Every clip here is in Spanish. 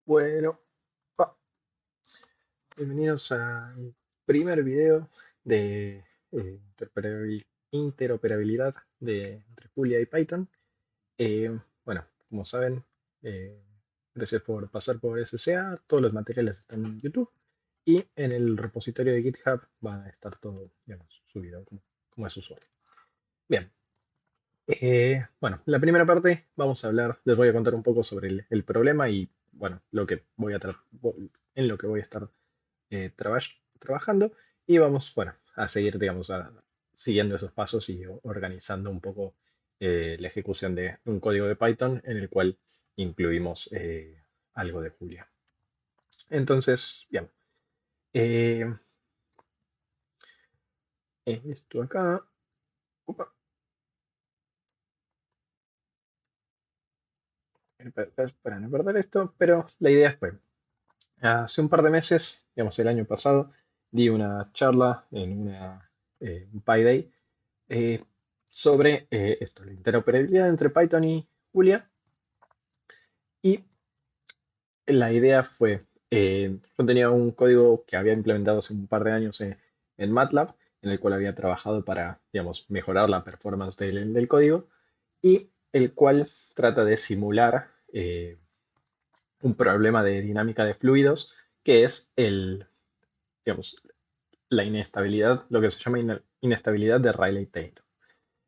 Bueno, pa- bienvenidos al primer video de interoperabilidad entre Julia y Python. Bueno, como saben, eh, gracias por pasar por SCA. Todos los materiales están en YouTube y en el repositorio de GitHub va a estar todo, digamos, subido como es usual. Bien, bueno, la primera parte vamos a hablar, les voy a contar un poco sobre el problema y, bueno, en lo que voy a estar trabajando y vamos, bueno, a seguir, digamos, siguiendo esos pasos y organizando un poco la ejecución de un código de Python en el cual incluimos algo de Julia. Entonces, bien, eh, esto acá, upa, para no perder esto, pero la idea fue, hace un par de meses, digamos el año pasado, di una charla en un Pi Day eh, sobre esto, la interoperabilidad entre Python y Julia. Y la idea fue, yo tenía un código que había implementado hace un par de años en MATLAB, en el cual había trabajado para, digamos, mejorar la performance del código, y el cual trata de simular un problema de dinámica de fluidos, que es digamos, la inestabilidad, lo que se llama inestabilidad de Rayleigh-Taylor.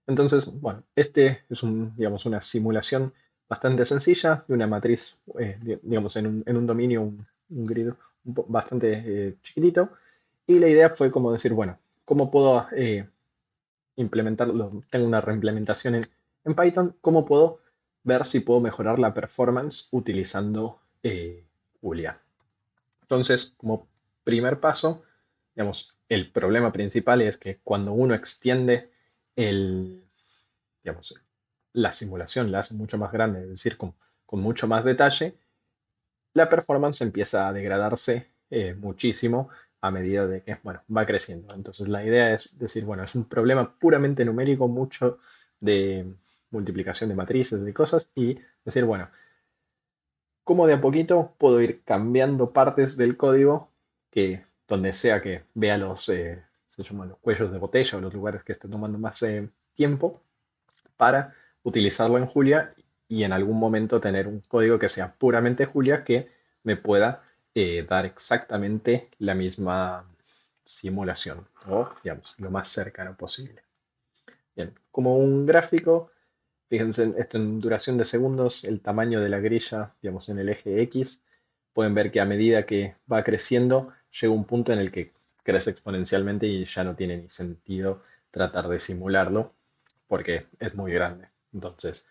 Entonces, bueno, este es digamos, una simulación bastante sencilla de una matriz, digamos, en un dominio, un grid bastante chiquitito. Y la idea fue como decir, bueno, ¿cómo puedo implementarlo? Tengo una reimplementación en Python, ¿cómo puedo ver si puedo mejorar la performance utilizando Julia? Entonces, como primer paso, digamos, el problema principal es que cuando uno extiende el, digamos, la simulación, la hace mucho más grande, es decir, con mucho más detalle, la performance empieza a degradarse muchísimo a medida de que, bueno, va creciendo. Entonces, la idea es decir, bueno, es un problema puramente numérico, mucho de multiplicación de matrices, de cosas, y decir, bueno, cómo de a poquito puedo ir cambiando partes del código que donde sea que vea se llaman los cuellos de botella o los lugares que estén tomando más tiempo para utilizarlo en Julia y en algún momento tener un código que sea puramente Julia que me pueda dar exactamente la misma simulación o, digamos, lo más cercano posible. Bien, como un gráfico, fíjense en esto en duración de segundos, el tamaño de la grilla, digamos, en el eje X. Pueden ver que a medida que va creciendo, llega un punto en el que crece exponencialmente y ya no tiene ni sentido tratar de simularlo porque es muy grande. Entonces,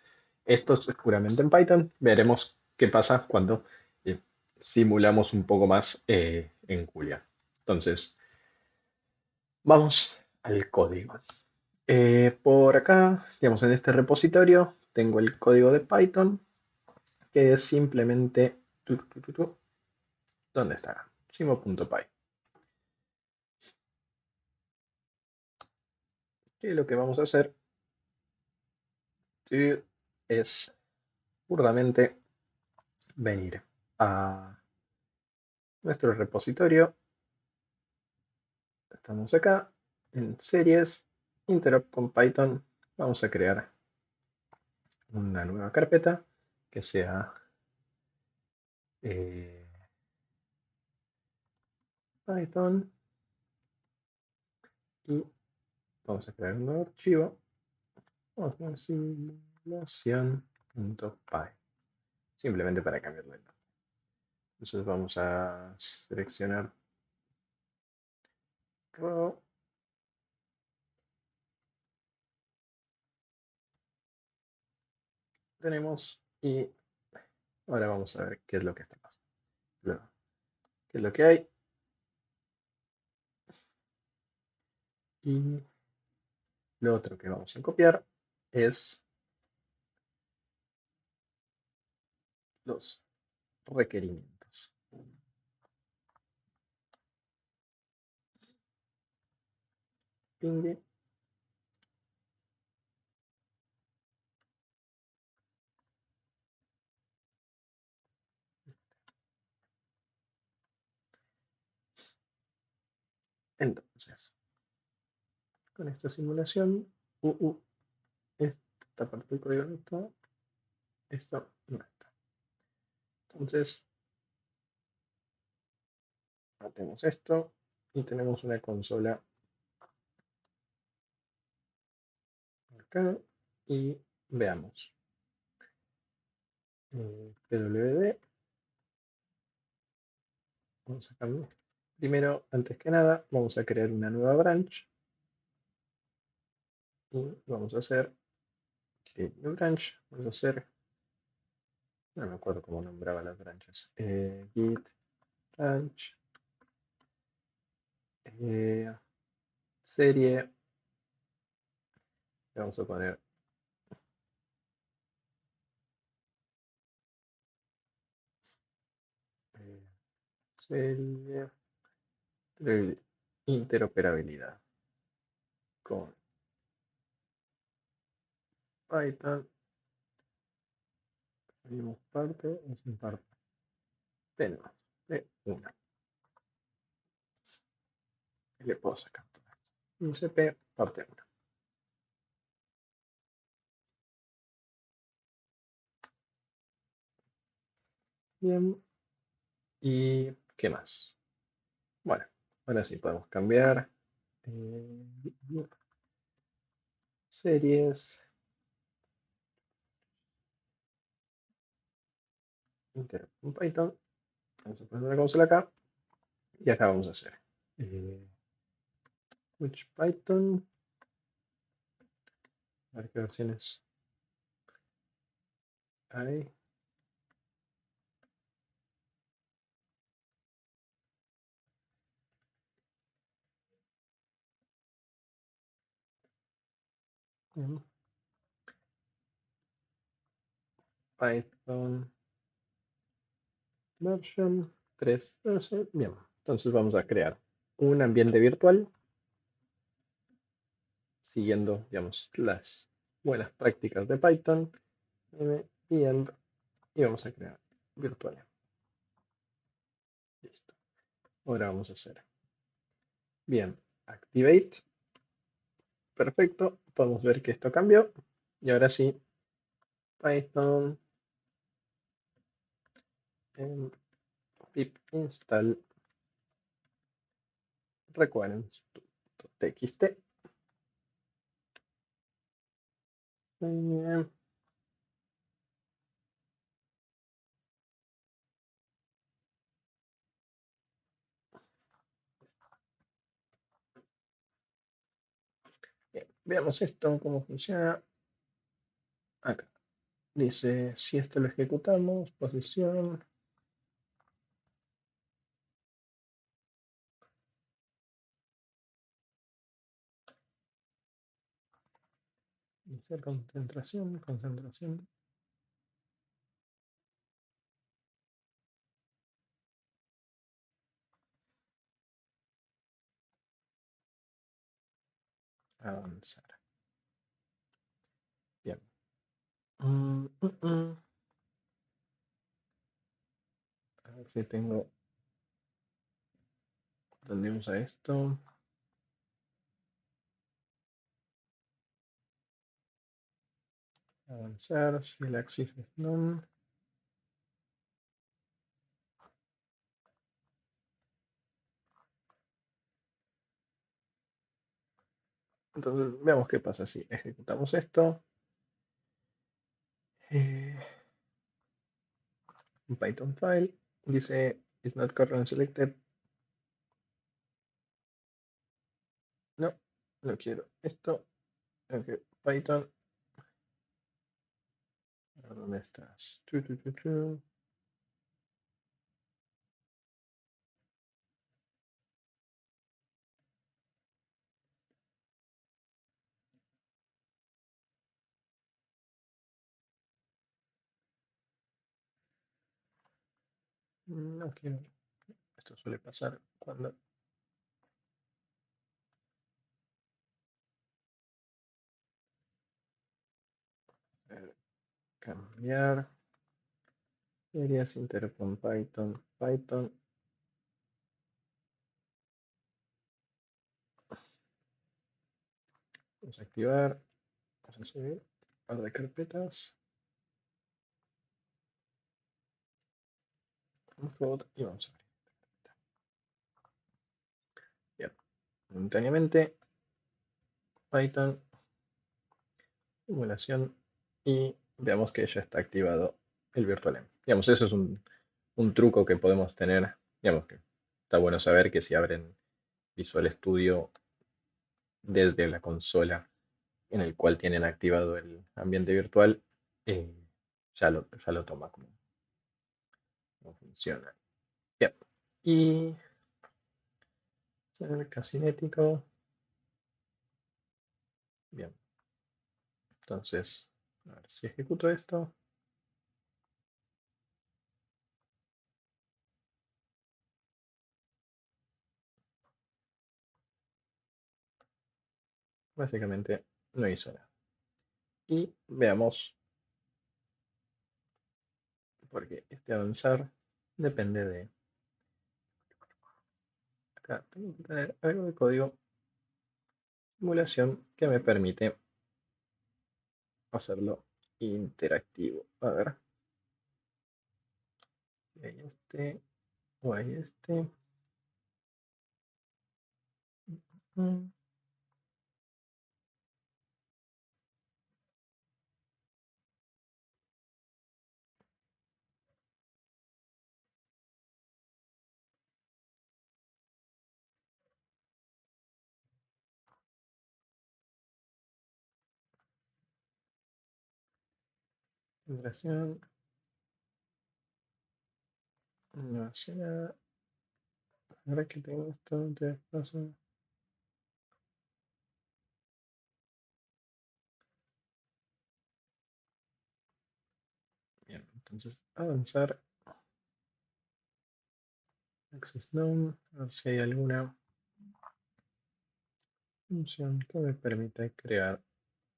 esto es puramente en Python. Veremos qué pasa cuando eh, simulamos un poco más en Julia. Entonces, vamos al código. Por acá, digamos, en este repositorio tengo el código de Python, que es simplemente, ¿dónde está? Simo.py. Que lo que vamos a hacer es burdamente venir a nuestro repositorio. Estamos acá en series, interop con Python. Vamos a crear una nueva carpeta que sea eh, Python y vamos a crear un nuevo archivo. Vamos a poner simulación.py, simplemente para cambiarle el nombre. Entonces vamos a seleccionar row, tenemos y ahora vamos a ver qué es lo que está pasando. ¿Qué es lo que hay? Y lo otro que vamos a copiar es los requerimientos. Ping, Entonces, con esta simulación, esta parte del código no está, esto no está. Entonces, hacemos esto y tenemos una consola acá y veamos. PWD, vamos a cambiar. Primero, antes que nada, vamos a crear una nueva branch y vamos a hacer create new branch. Vamos a hacer, no me acuerdo cómo nombraba las branches. Git branch, eh, serie, le vamos a poner eh, serie, interoperabilidad con Python. Tenemos parte, es un parte. Tenemos de una. Le puedo sacar todo esto. UCP parte 1. Bien. ¿Y qué más? Bueno, ahora sí podemos cambiar. eh, series. Inter con Python. Vamos a poner una consola acá. Y acá vamos a hacer. Which Python. A ver qué versiones hay. Mm, Python version 3.12. Bien. Entonces vamos a crear un ambiente virtual siguiendo, digamos, las buenas prácticas de Python. Env y vamos a crear virtual. Listo. Ahora vamos a hacer. Bien, activate. Perfecto. Podemos ver que esto cambió. Y ahora sí, Python pip install requirements.txt. Bien. Bien, veamos esto, cómo funciona. Acá. Dice, si esto lo ejecutamos, posición, dice concentración, concentración. Avanzar. Bien. Mm, mm, mm. A ver si tengo dónde usa esto. Avanzar, si el axis es none. Entonces, veamos qué pasa si ejecutamos esto. Eh, un Python file. Dice, is not currently selected. No, no quiero esto. Ok, Python. ¿Dónde estás? No quiero. Esto suele pasar cuando cambiar series interpon Python, Python. Vamos a activar, vamos a subir un par de carpetas, un fold y vamos a abrir. Bien, momentáneamente, Python, simulación y veamos que ya está activado el virtualenv. Digamos, eso es un truco que podemos tener, digamos que está bueno saber que si abren Visual Studio desde la consola en el cual tienen activado el ambiente virtual, eh, ya lo toma como funciona. Bien. Y cerca cinético. Bien. Entonces, a ver si ejecuto esto. Básicamente no hizo nada. Y veamos, porque este avanzar depende de... Acá tengo que tener algo de código simulación que me permite hacerlo interactivo. A ver, hay este, o hay este. Mm, Integración, no hace nada. Ahora que tengo esto, te paso. Bien, entonces avanzar. Access known. A ver si hay alguna función que me permita crear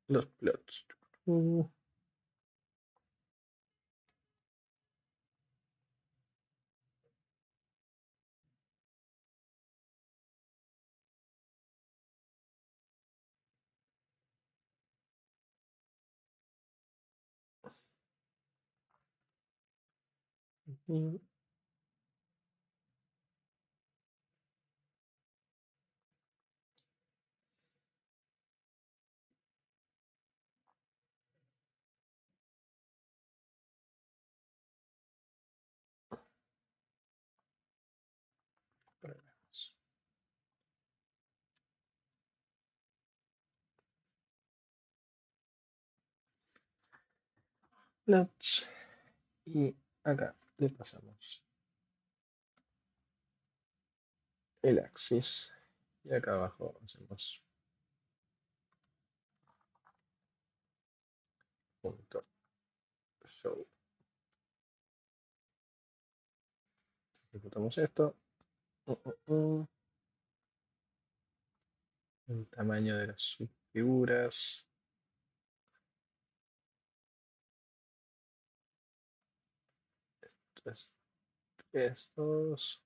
los plots. Uh, y probemos. Plots. Y acá le pasamos el axis. Y acá abajo hacemos punto show. Ejecutamos esto. Uh, uh, uh. El tamaño de las subfiguras. Entonces, estos.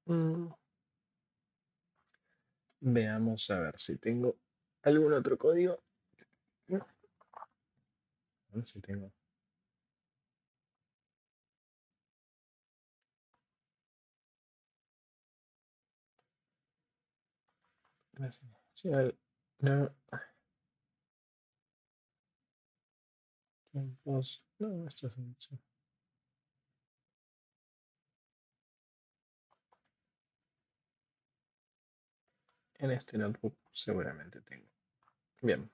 Mm, Veamos a ver si tengo algún otro código. No, a ver si tengo. Sí, no, tiempos. No, esto es mucho. En este notebook seguramente tengo. Bien,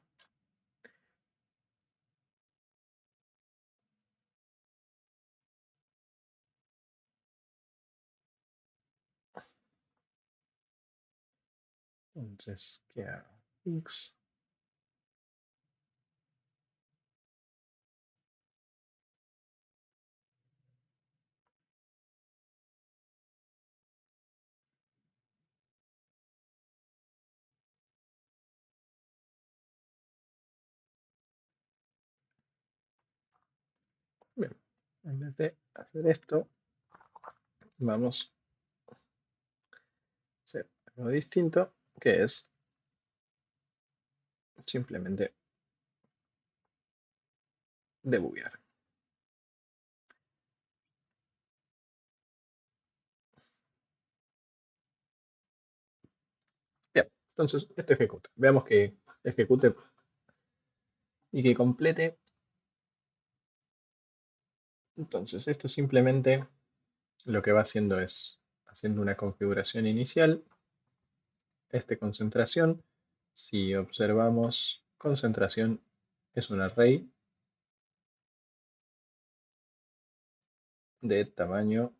entonces, ¿qué hago? Fix. En vez de hacer esto, vamos a hacer algo distinto, que es simplemente debuguear. Bien, entonces esto ejecuta. Veamos que ejecute y que complete. Entonces esto simplemente lo que va haciendo es haciendo una configuración inicial, concentración. Si observamos, concentración es un array de tamaño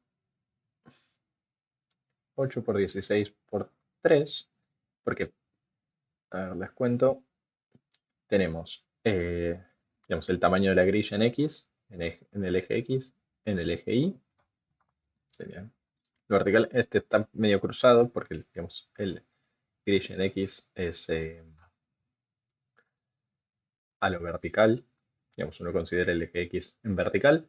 8 por 16 por 3, porque, a ver, les cuento, tenemos digamos, el tamaño de la grilla en X, en el eje X, en el eje Y, sería lo vertical. Este está medio cruzado porque digamos, el grilla en X es a lo vertical, digamos, uno considera el eje X en vertical.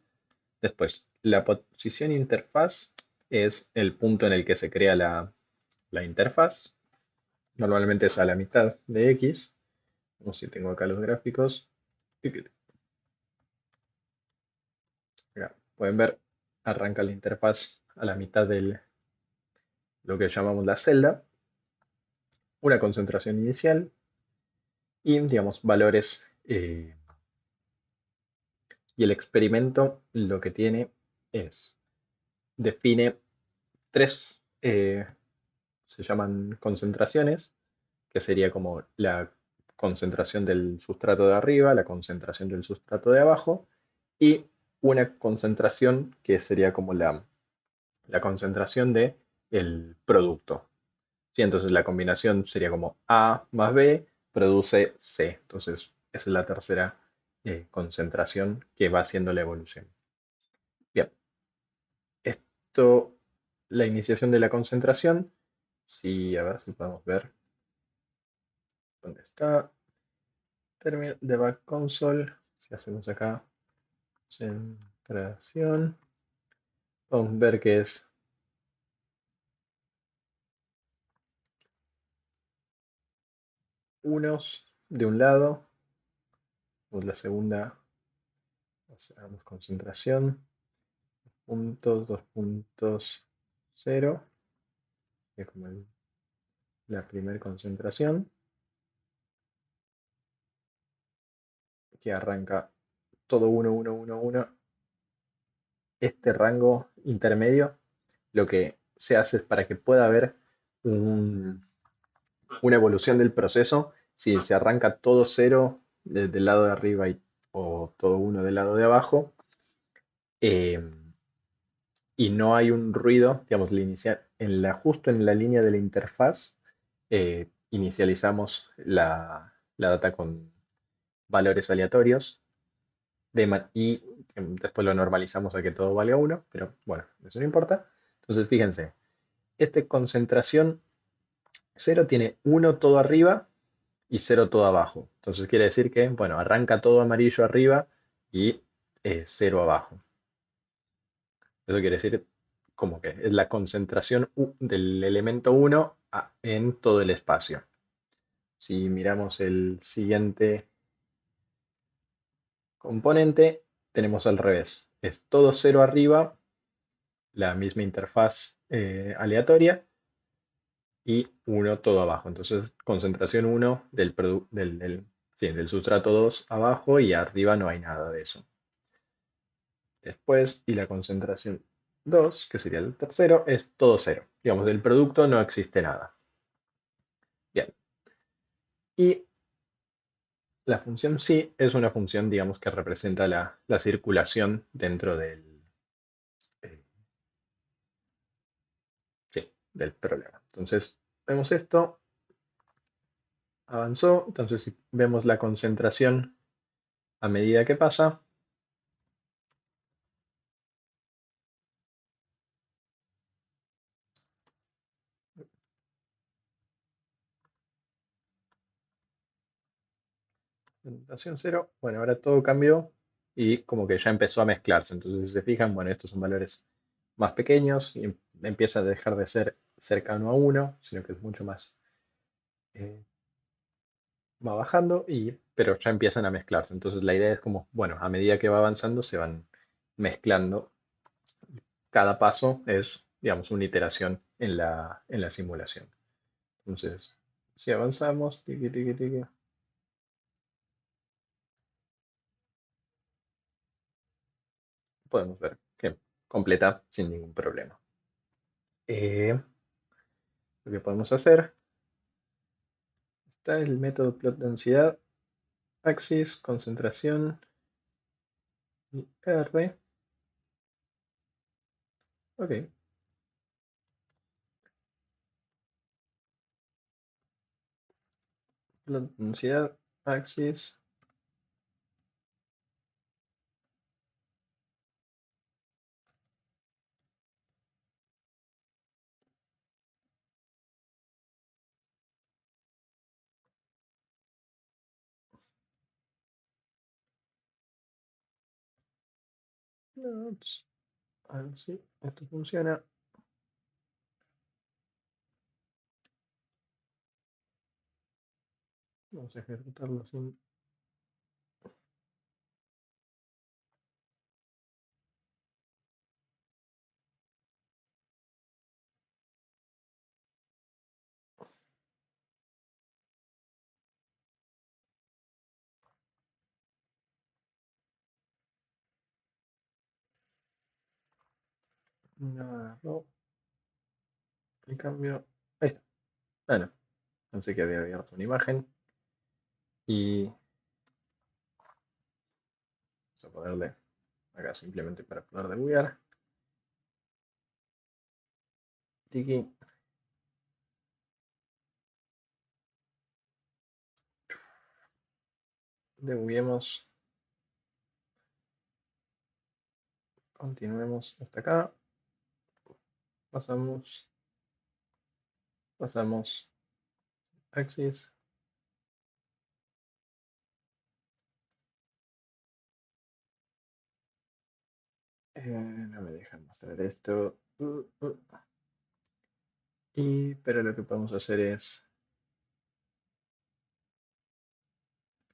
Después, la posición interfaz es el punto en el que se crea la interfaz. Normalmente es a la mitad de X, como si tengo acá los gráficos. Acá, pueden ver, arranca la interfaz a la mitad de lo que llamamos la celda, una concentración inicial y, digamos, valores. Y el experimento lo que tiene es, define tres, se llaman concentraciones, que sería como la concentración del sustrato de arriba, la concentración del sustrato de abajo, y una concentración que sería como la concentración de el producto. Sí, entonces la combinación sería como A más B produce C. Entonces esa es la tercera concentración que va haciendo la evolución. Bien, esto, la iniciación de la concentración, sí, a ver si podemos ver dónde está. Terminal debug console, si hacemos acá concentración, vamos a ver que es unos de un lado, o la segunda, hacemos concentración, puntos, 2.0, que es como la primera concentración, que arranca todo 1, 1, 1, 1. Este rango intermedio, lo que se hace es para que pueda haber un- una evolución del proceso. Si se arranca todo cero desde el lado de arriba o todo uno del lado de abajo, eh, y no hay un ruido, digamos, justo en la línea de la interfaz, inicializamos la data con valores aleatorios y después lo normalizamos a que todo valga uno, pero bueno, eso no importa. Entonces, fíjense, esta concentración cero tiene uno todo arriba y cero todo abajo. Entonces quiere decir que, bueno, arranca todo amarillo arriba y cero abajo. Eso quiere decir como que es la concentración del elemento uno en todo el espacio. Si miramos el siguiente componente, tenemos al revés. Es todo cero arriba, la misma interfaz aleatoria, y uno todo abajo. Entonces, concentración uno sí, del sustrato 2 abajo y arriba no hay nada de eso. Después, y la concentración 2 que sería el tercero, es todo cero. Digamos, del producto no existe nada. Bien. Y la función sí es una función, digamos, que representa la circulación dentro eh, sí, del problema. Entonces, vemos esto, avanzó. Entonces, si vemos la concentración a medida que pasa, concentración cero, bueno, ahora todo cambió y como que ya empezó a mezclarse. Entonces, si se fijan, bueno, estos son valores más pequeños y empieza a dejar de ser cercano a uno, sino que es mucho más, eh, va bajando, pero ya empiezan a mezclarse. Entonces, la idea es como, bueno, a medida que va avanzando, se van mezclando. Cada paso es, digamos, una iteración en la simulación. Entonces, si avanzamos, tiqui, tiqui, tiqui, podemos ver que completa sin ningún problema. Eh, lo que podemos hacer, está el método plot densidad, axis, concentración y R. Ok, plot densidad, axis. Nodes. A ver si esto funciona. Vamos a ejecutarlo sin nada. No, en cambio, ahí está. Ah, no, pensé que había abierto una imagen y vamos a ponerle acá simplemente para poder debuguear. Tiki, debuguemos, continuemos hasta acá, pasamos, pasamos, axis, no me dejan mostrar esto, pero lo que podemos hacer es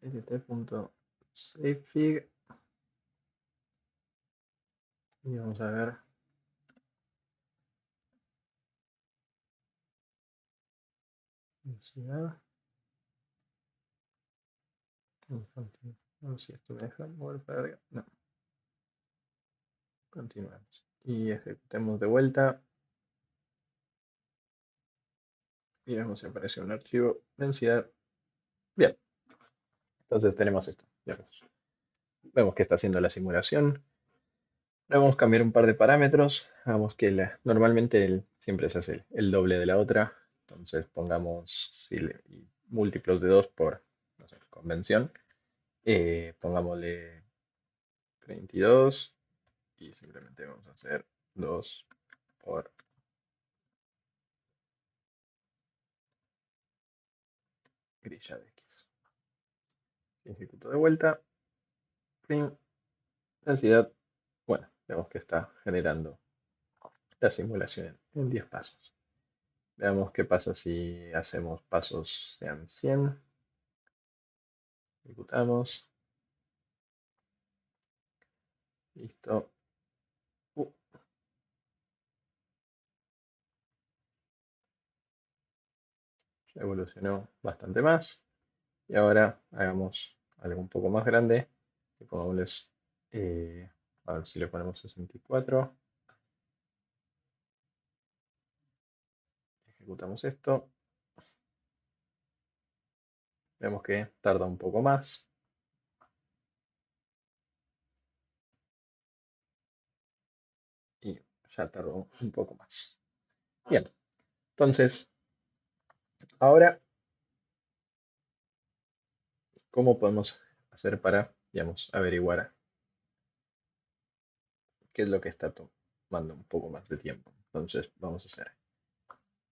lt.savefig y vamos a ver densidad, a ver si esto me deja mover para arriba, no, continuamos y ejecutemos de vuelta y vemos si aparece un archivo, densidad, bien, entonces tenemos esto, digamos. Vemos que está haciendo la simulación. Ahora vamos a cambiar un par de parámetros. Hagamos que normalmente siempre se hace el doble de la otra. Entonces pongamos y múltiplos de 2 por, no sé, convención. Pongámosle 32 y simplemente vamos a hacer 2 por grilla de x. Ejecuto de vuelta. Print, densidad. Bueno, vemos que está generando la simulación en 10 pasos. Veamos qué pasa si hacemos pasos sean 100. Ejecutamos. Listo. Uh, evolucionó bastante más. Y ahora hagamos algo un poco más grande. Y pongámosles, a ver si le ponemos 64. Ejecutamos esto. Vemos que tarda un poco más. Y ya tardó un poco más. Bien. Entonces, ahora, ¿cómo podemos hacer para, digamos, averiguar qué es lo que está tomando un poco más de tiempo? Entonces, vamos a hacer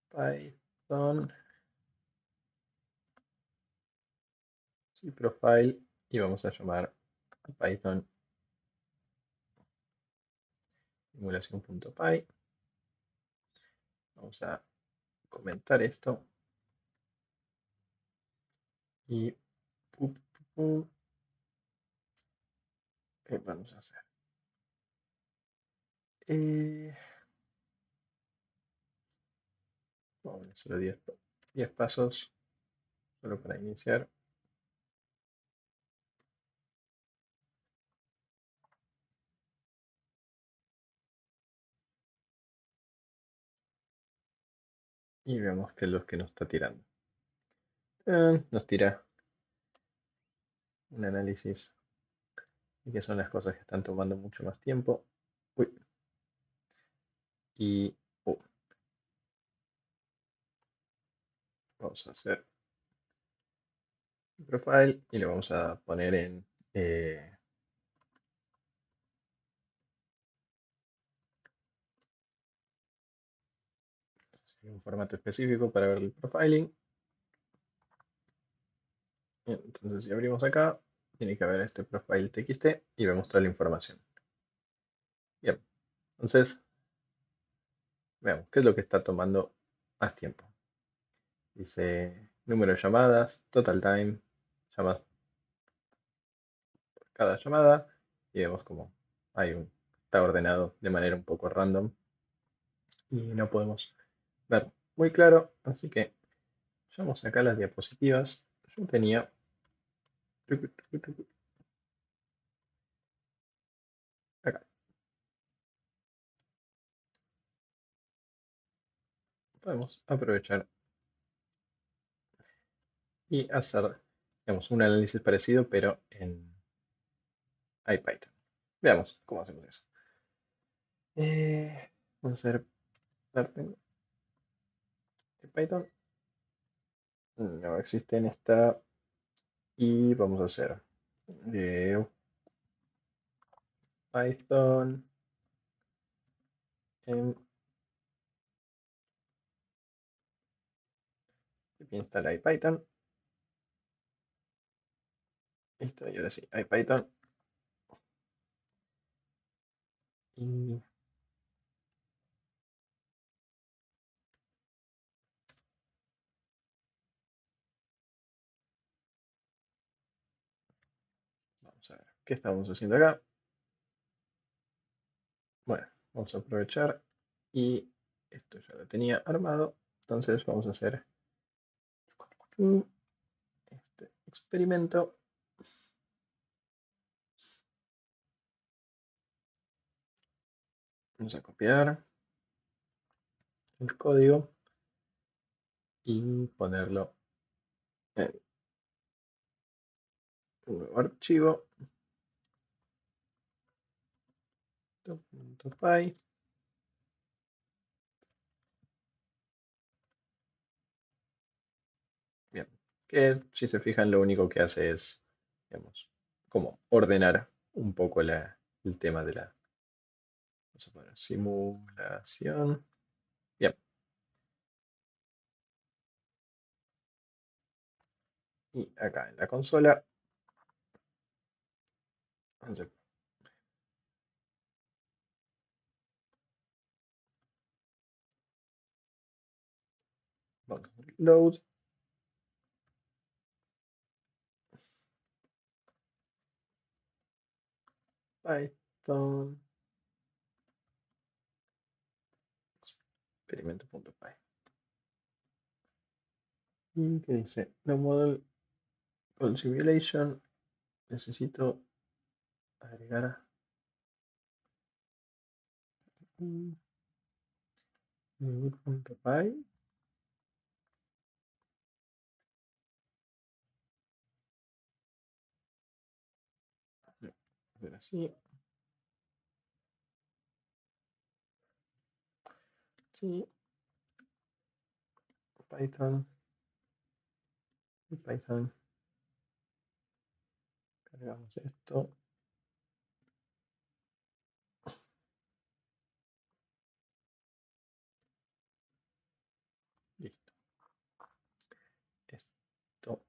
Python, C profile y vamos a llamar a Python simulación.py. Vamos a comentar esto y ¿qué vamos a hacer? Eh, Vamos a solo 10 pasos solo para iniciar. Y veamos qué es lo que nos está tirando. Nos tira un análisis de qué son las cosas que están tomando mucho más tiempo. Uy, y vamos a hacer un profile y lo vamos a poner en un formato específico para ver el profiling. Entonces, si abrimos acá, tiene que haber este profile txt y vemos toda la información. Bien, entonces veamos qué es lo que está tomando más tiempo. Dice número de llamadas, total time, llamas por cada llamada y vemos como está ordenado de manera un poco random y no podemos ver muy claro, así que vamos acá las diapositivas. Yo tenía acá. Podemos aprovechar y hacer, digamos, un análisis parecido, pero en IPython. Veamos cómo hacemos eso. Vamos a hacer Darten Python. No existe en esta. Y vamos a hacer Python en instala IPython. Listo, y ahora sí, IPython. Y vamos a ver qué estamos haciendo acá. Bueno, vamos a aprovechar y esto ya lo tenía armado. Entonces vamos a hacer este experimento. Vamos a copiar el código y ponerlo en un nuevo archivo. .py. Bien, que si se fijan lo único que hace es, digamos, como ordenar un poco el tema de la, vamos a poner simulación. Bien, y acá en la consola, vamos a vamos a load, Python, experimento.py. Y que dice, no model call simulation, necesito agregar .py. Hacer así, sí, Python, Python, cargamos esto, listo. Esto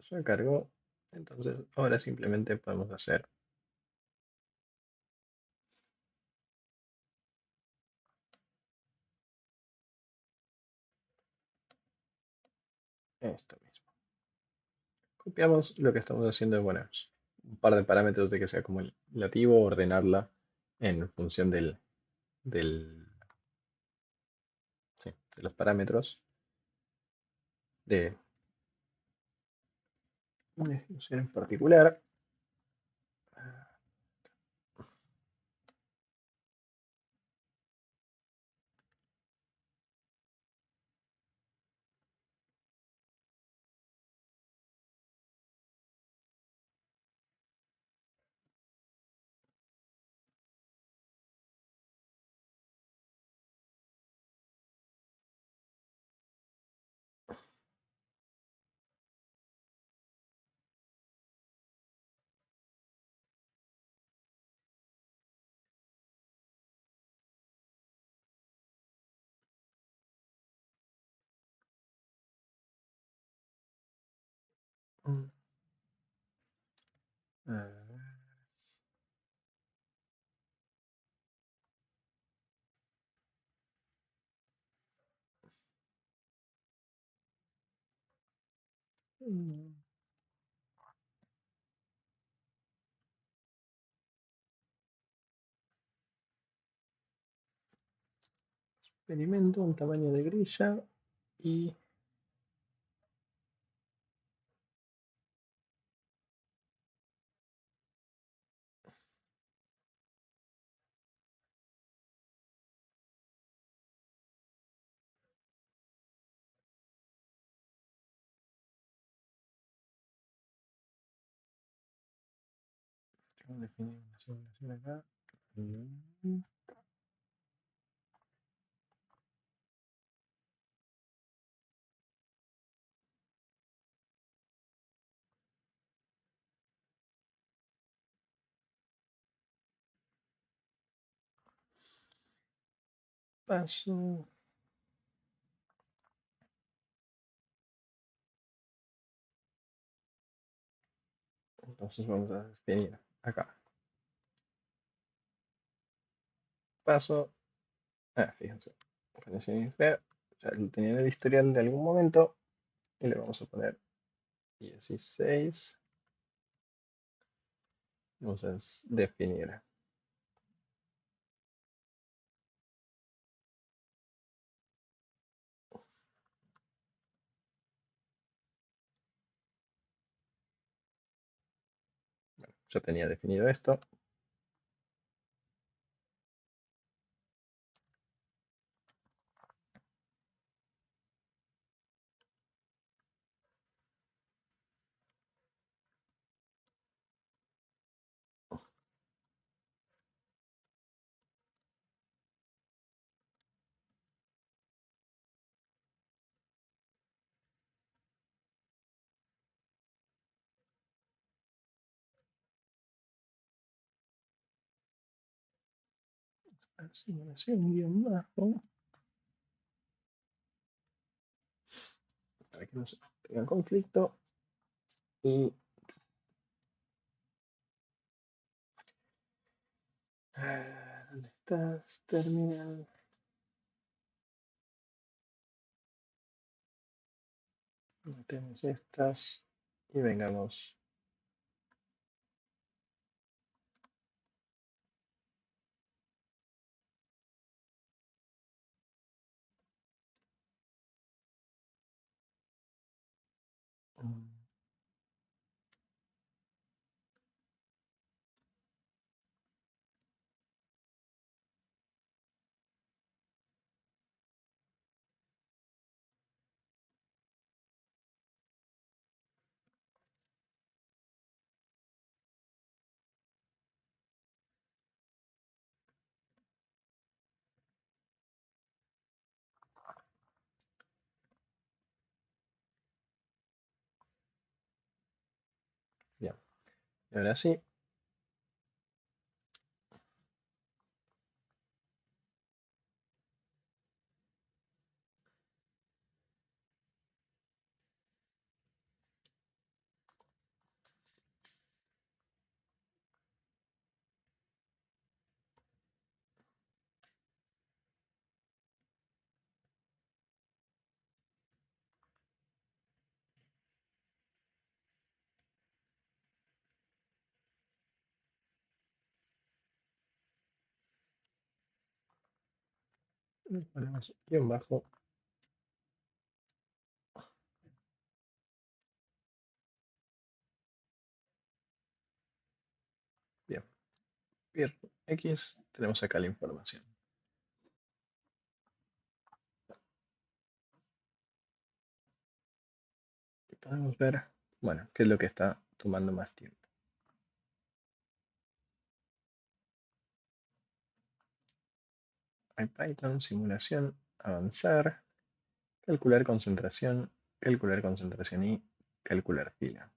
ya cargó, entonces ahora simplemente podemos hacer esto mismo. Copiamos lo que estamos haciendo de poner un par de parámetros de que sea acumulativo, ordenarla en función del, sí, de los parámetros de una ejecución en particular. Mm, ah, mm, Experimento un tamaño de grilla y tengo que definir una simulación acá. Mm, Paso. Entonces vamos a definir acá. Paso. Fíjense. Definición inicial. Ya lo tenía en el historial de algún momento. Y le vamos a poner 16. Vamos a definir. Ya tenía definido esto. Simulación guión bajo. Para que no se tenga conflicto. Y ¿dónde estás? Terminal. Metemos estas y vengamos. mm, Bien. Y ahora sí. Y ponemos guión bajo. Bien, bien, X, tenemos acá la información. Y podemos ver, bueno, qué es lo que está tomando más tiempo. IPython, simulación, avanzar, calcular concentración y calcular fila.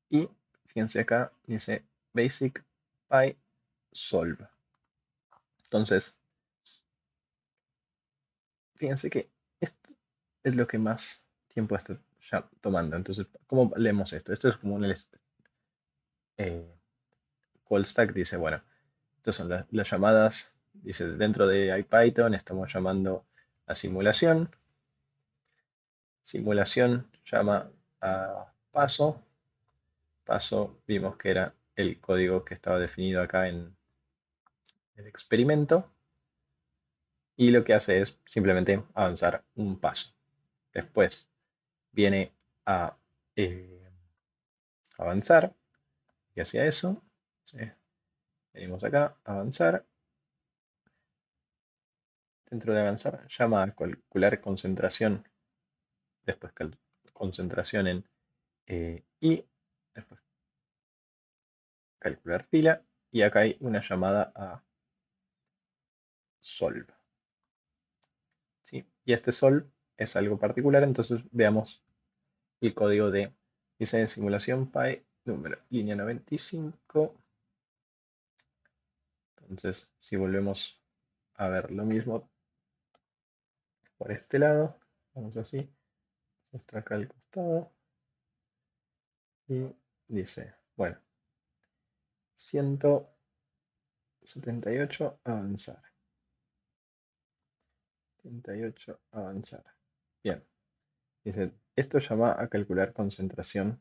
Y fíjense acá, dice Basic Py Solve. Entonces, fíjense que esto es lo que más tiempo está ya tomando. Entonces, ¿cómo leemos esto? Esto es como un eh, call stack. Dice, bueno, estas son las llamadas. Dice, dentro de IPython estamos llamando a simulación. Simulación llama a paso. Paso vimos que era el código que estaba definido acá en el experimento. Y lo que hace es simplemente avanzar un paso. Después viene a eh, avanzar y hacia eso. ¿Sí? Venimos acá, avanzar. Dentro de avanzar llama a calcular concentración. Después concentración en I. Después calcular fila. Y acá hay una llamada a solve. ¿Sí? Y este solve es algo particular. Entonces veamos el código de diseño de simulación Py número línea 95. Entonces, si volvemos a ver lo mismo por este lado, vamos así, muestra acá al costado y dice, bueno, 178 avanzar, 78 avanzar. Bien, dice, esto llama a calcular concentración,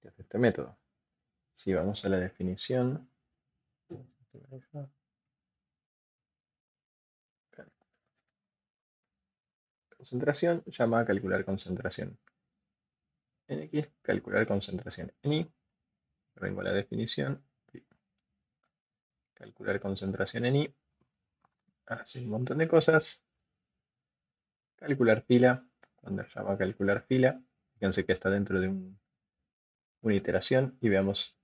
que es este método. Si vamos a la definición, concentración llama a calcular concentración en X, calcular concentración en Y. Vengo a la definición, calcular concentración en Y, hace un montón de cosas. Calcular fila, cuando llama a calcular fila, fíjense que está dentro de una iteración y veamos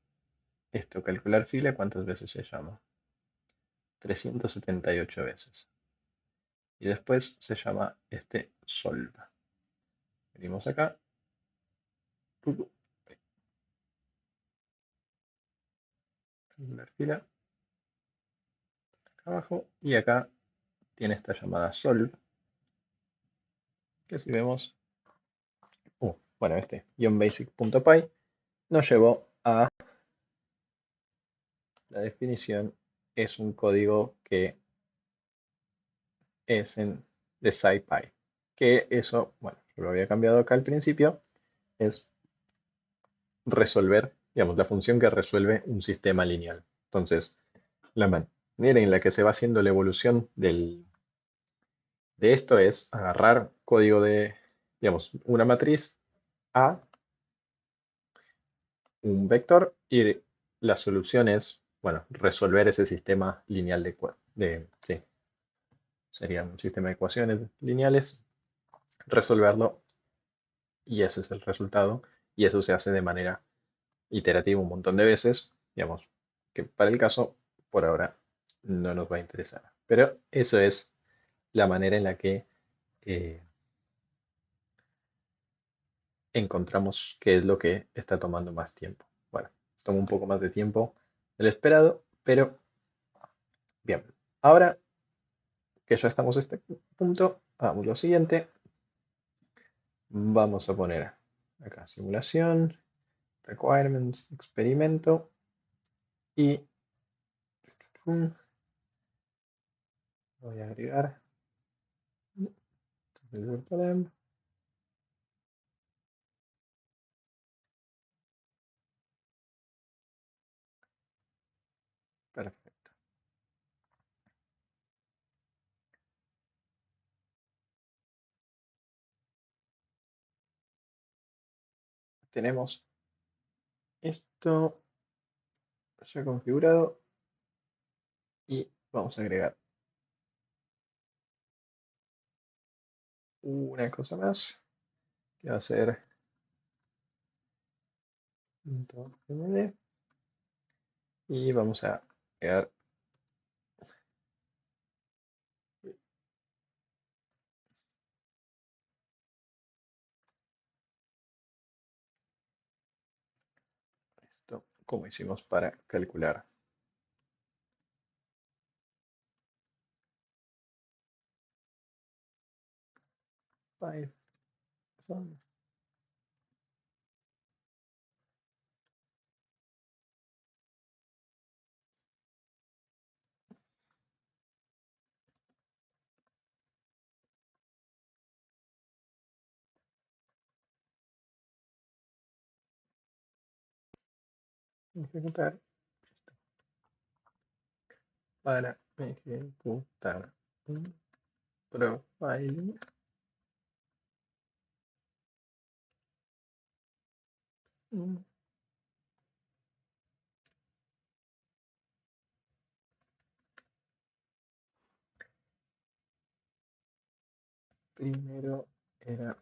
esto, calcular fila, ¿cuántas veces se llama? 378 veces. Y después se llama este solve. Venimos acá, calcular fila, acá abajo, y acá tiene esta llamada solve, que si vemos, bueno, este basic.py nos llevó a la definición, es un código que es de SciPy. Que eso, bueno, yo lo había cambiado acá al principio, es resolver, digamos, la función que resuelve un sistema lineal. Entonces, la manera en la que se va haciendo la evolución de esto es agarrar código de, digamos, una matriz A, un vector, y la solución es, bueno, resolver ese sistema lineal sí, sería un sistema de ecuaciones lineales, resolverlo, y ese es el resultado, y eso se hace de manera iterativa un montón de veces, digamos, que para el caso, por ahora, no nos va a interesar. Pero eso es la manera en la que eh, encontramos qué es lo que está tomando más tiempo. Bueno, toma un poco más de tiempo del esperado, pero bien. Ahora que ya estamos a este punto, hagamos lo siguiente. Vamos a poner acá simulación, requirements, experimento y voy a agregar perfecto. tenemos esto ya configurado y vamos a agregar una cosa más que va a ser .md y vamos a agregar esto como hicimos para calcular Python. Ejecutar para ejecutar un profile mm, primero era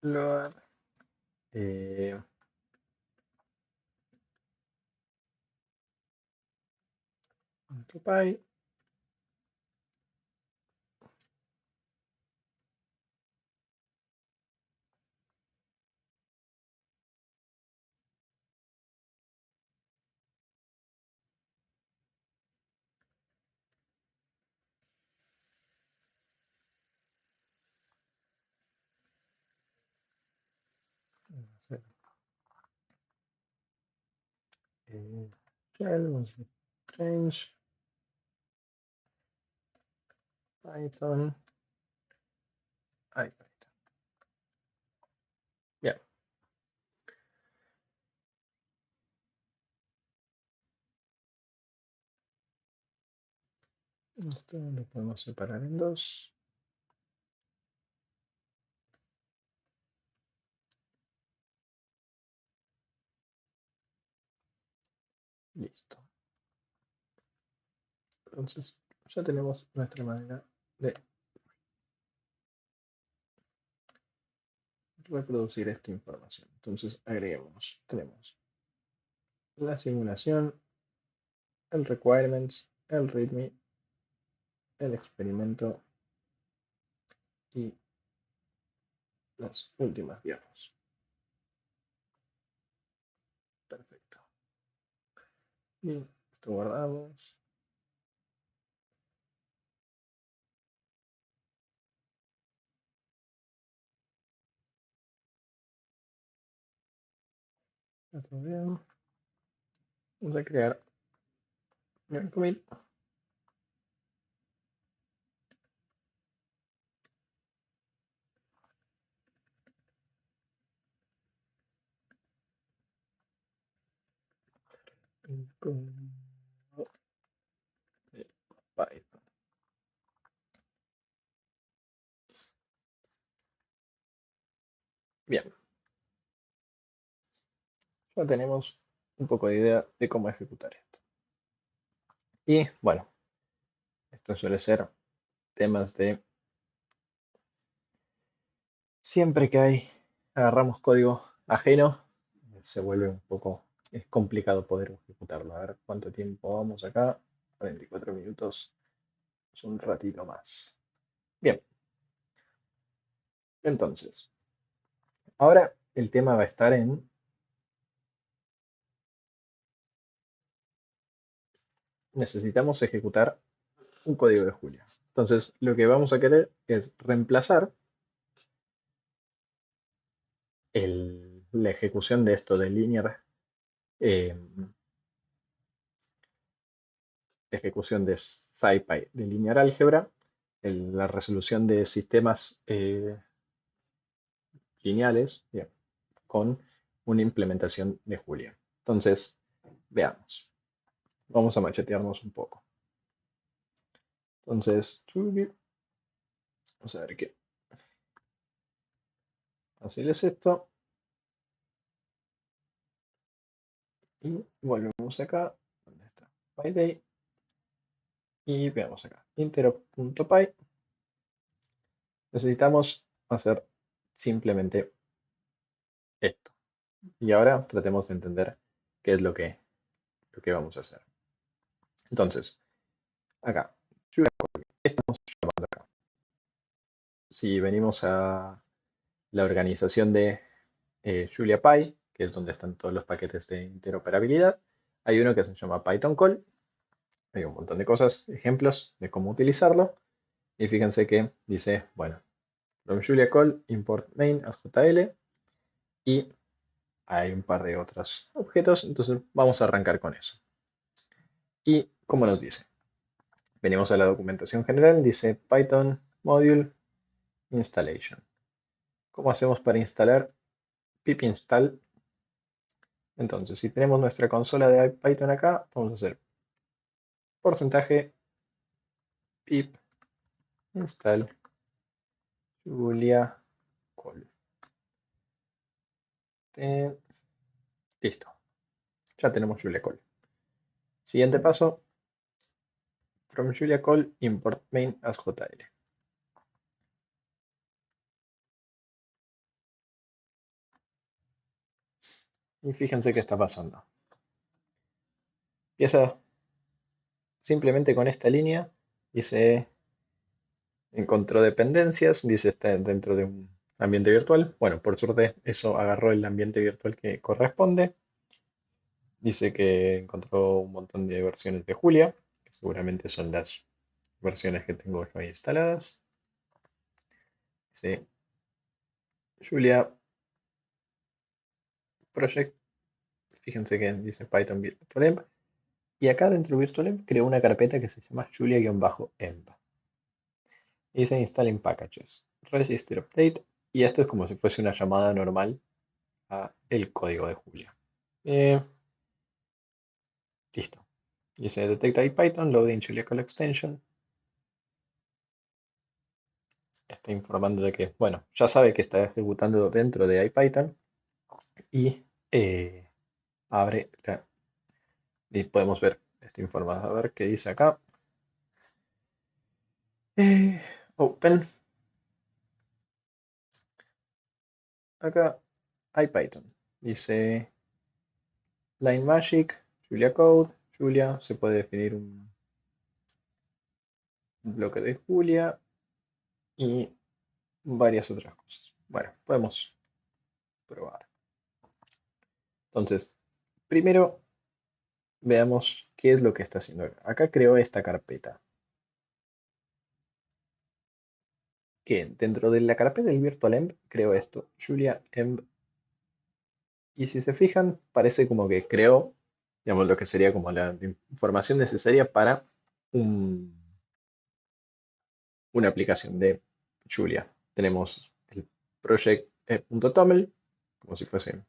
load eh, .py shell, vamos a change Python. Ahí está. Bien, esto lo podemos separar en dos. Listo. Entonces ya tenemos nuestra manera de reproducir esta información. Entonces agreguemos, tenemos la simulación, el requirements, el readme, el experimento y las últimas diapos. Perfecto. Bien, esto guardamos. Está todo bien. Vamos a crear un commit. De Python. Bien, ya tenemos un poco de idea de cómo ejecutar esto. Y bueno, esto suele ser temas de siempre que agarramos código ajeno, se vuelve un poco, es complicado poder ejecutarlo. A ver cuánto tiempo vamos acá. 24 minutos, es un ratito más. Bien, entonces, ahora el tema va a estar en, necesitamos ejecutar un código de Julia. Entonces, lo que vamos a querer es reemplazar la ejecución de esto de linear, eh, ejecución de SciPy de linear álgebra, la resolución de sistemas lineales, bien, con una implementación de Julia. Entonces, veamos. Vamos a machetearnos un poco. Entonces, vamos a ver qué. fácil es esto. Y volvemos acá. ¿Dónde está? PyDay. Y veamos acá. Interop.py. Necesitamos hacer simplemente esto. Y ahora tratemos de entender qué es lo que vamos a hacer. Entonces, acá, ¿qué estamos llamando acá? Si venimos a la organización de Julia Pi, que es donde están todos los paquetes de interoperabilidad, hay uno que se llama Python Call. Hay un montón de cosas, ejemplos de cómo utilizarlo. Y fíjense que dice, bueno, from Julia Call, import main as JL. Y hay un par de otros objetos, entonces vamos a arrancar con eso. Y como nos dice, venimos a la documentación general, dice Python module installation. ¿Cómo hacemos para instalar pip install? Entonces, si tenemos nuestra consola de Python acá, vamos a hacer porcentaje pip install Julia Call. Listo, ya tenemos Julia Call. Siguiente paso, from Julia Call import main as JL. Y fíjense qué está pasando. Empieza simplemente con esta línea, dice encontró dependencias, dice está dentro de un ambiente virtual. Bueno, por suerte eso agarró el ambiente virtual que corresponde. Dice que encontró un montón de versiones de Julia, que seguramente son las versiones que tengo yo ahí instaladas. Dice Julia Project, fíjense que dice Python Virtualenv. Y acá dentro de Virtualenv creó una carpeta que se llama Julia-env. Y dice Installing Packages, Register Update. Y esto es como si fuese una llamada normal a el código de Julia. Eh, Listo. Dice Detect IPython, Loading Julia Call Extension. Está informando de que, bueno, ya sabe que está ejecutando dentro de IPython y abre y podemos ver esta información. A ver qué dice acá. Eh, Open. Acá IPython. Dice Line Magic, Julia Code, Julia. Se puede definir un bloque de Julia y varias otras cosas. Bueno, podemos probar. Entonces, primero veamos qué es lo que está haciendo. Acá creó esta carpeta. Que dentro de la carpeta del virtualenv creo esto, Julia env. Y si se fijan, parece como que creó, digamos, lo que sería como la información necesaria para un- una aplicación de Julia. Tenemos el project.toml, como si fuese,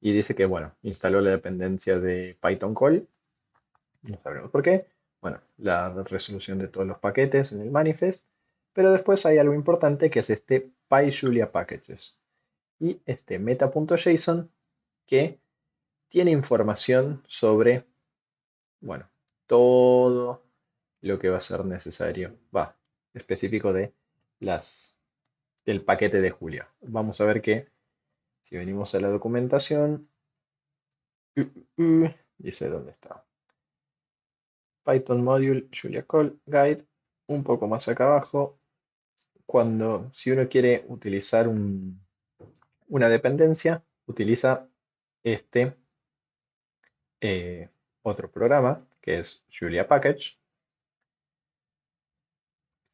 y dice que, bueno, instaló la dependencia de Python call, no sabremos por qué. Bueno, la resolución de todos los paquetes en el manifest, pero después hay algo importante que es este PyJulia packages y este meta.json que tiene información sobre, bueno, todo lo que va a ser necesario, específico de las del paquete de Julia. Vamos a ver que si venimos a la documentación, dice dónde está. Python Module Julia Call Guide, un poco más acá abajo, si uno quiere utilizar una dependencia, utiliza este otro programa que es Julia Package,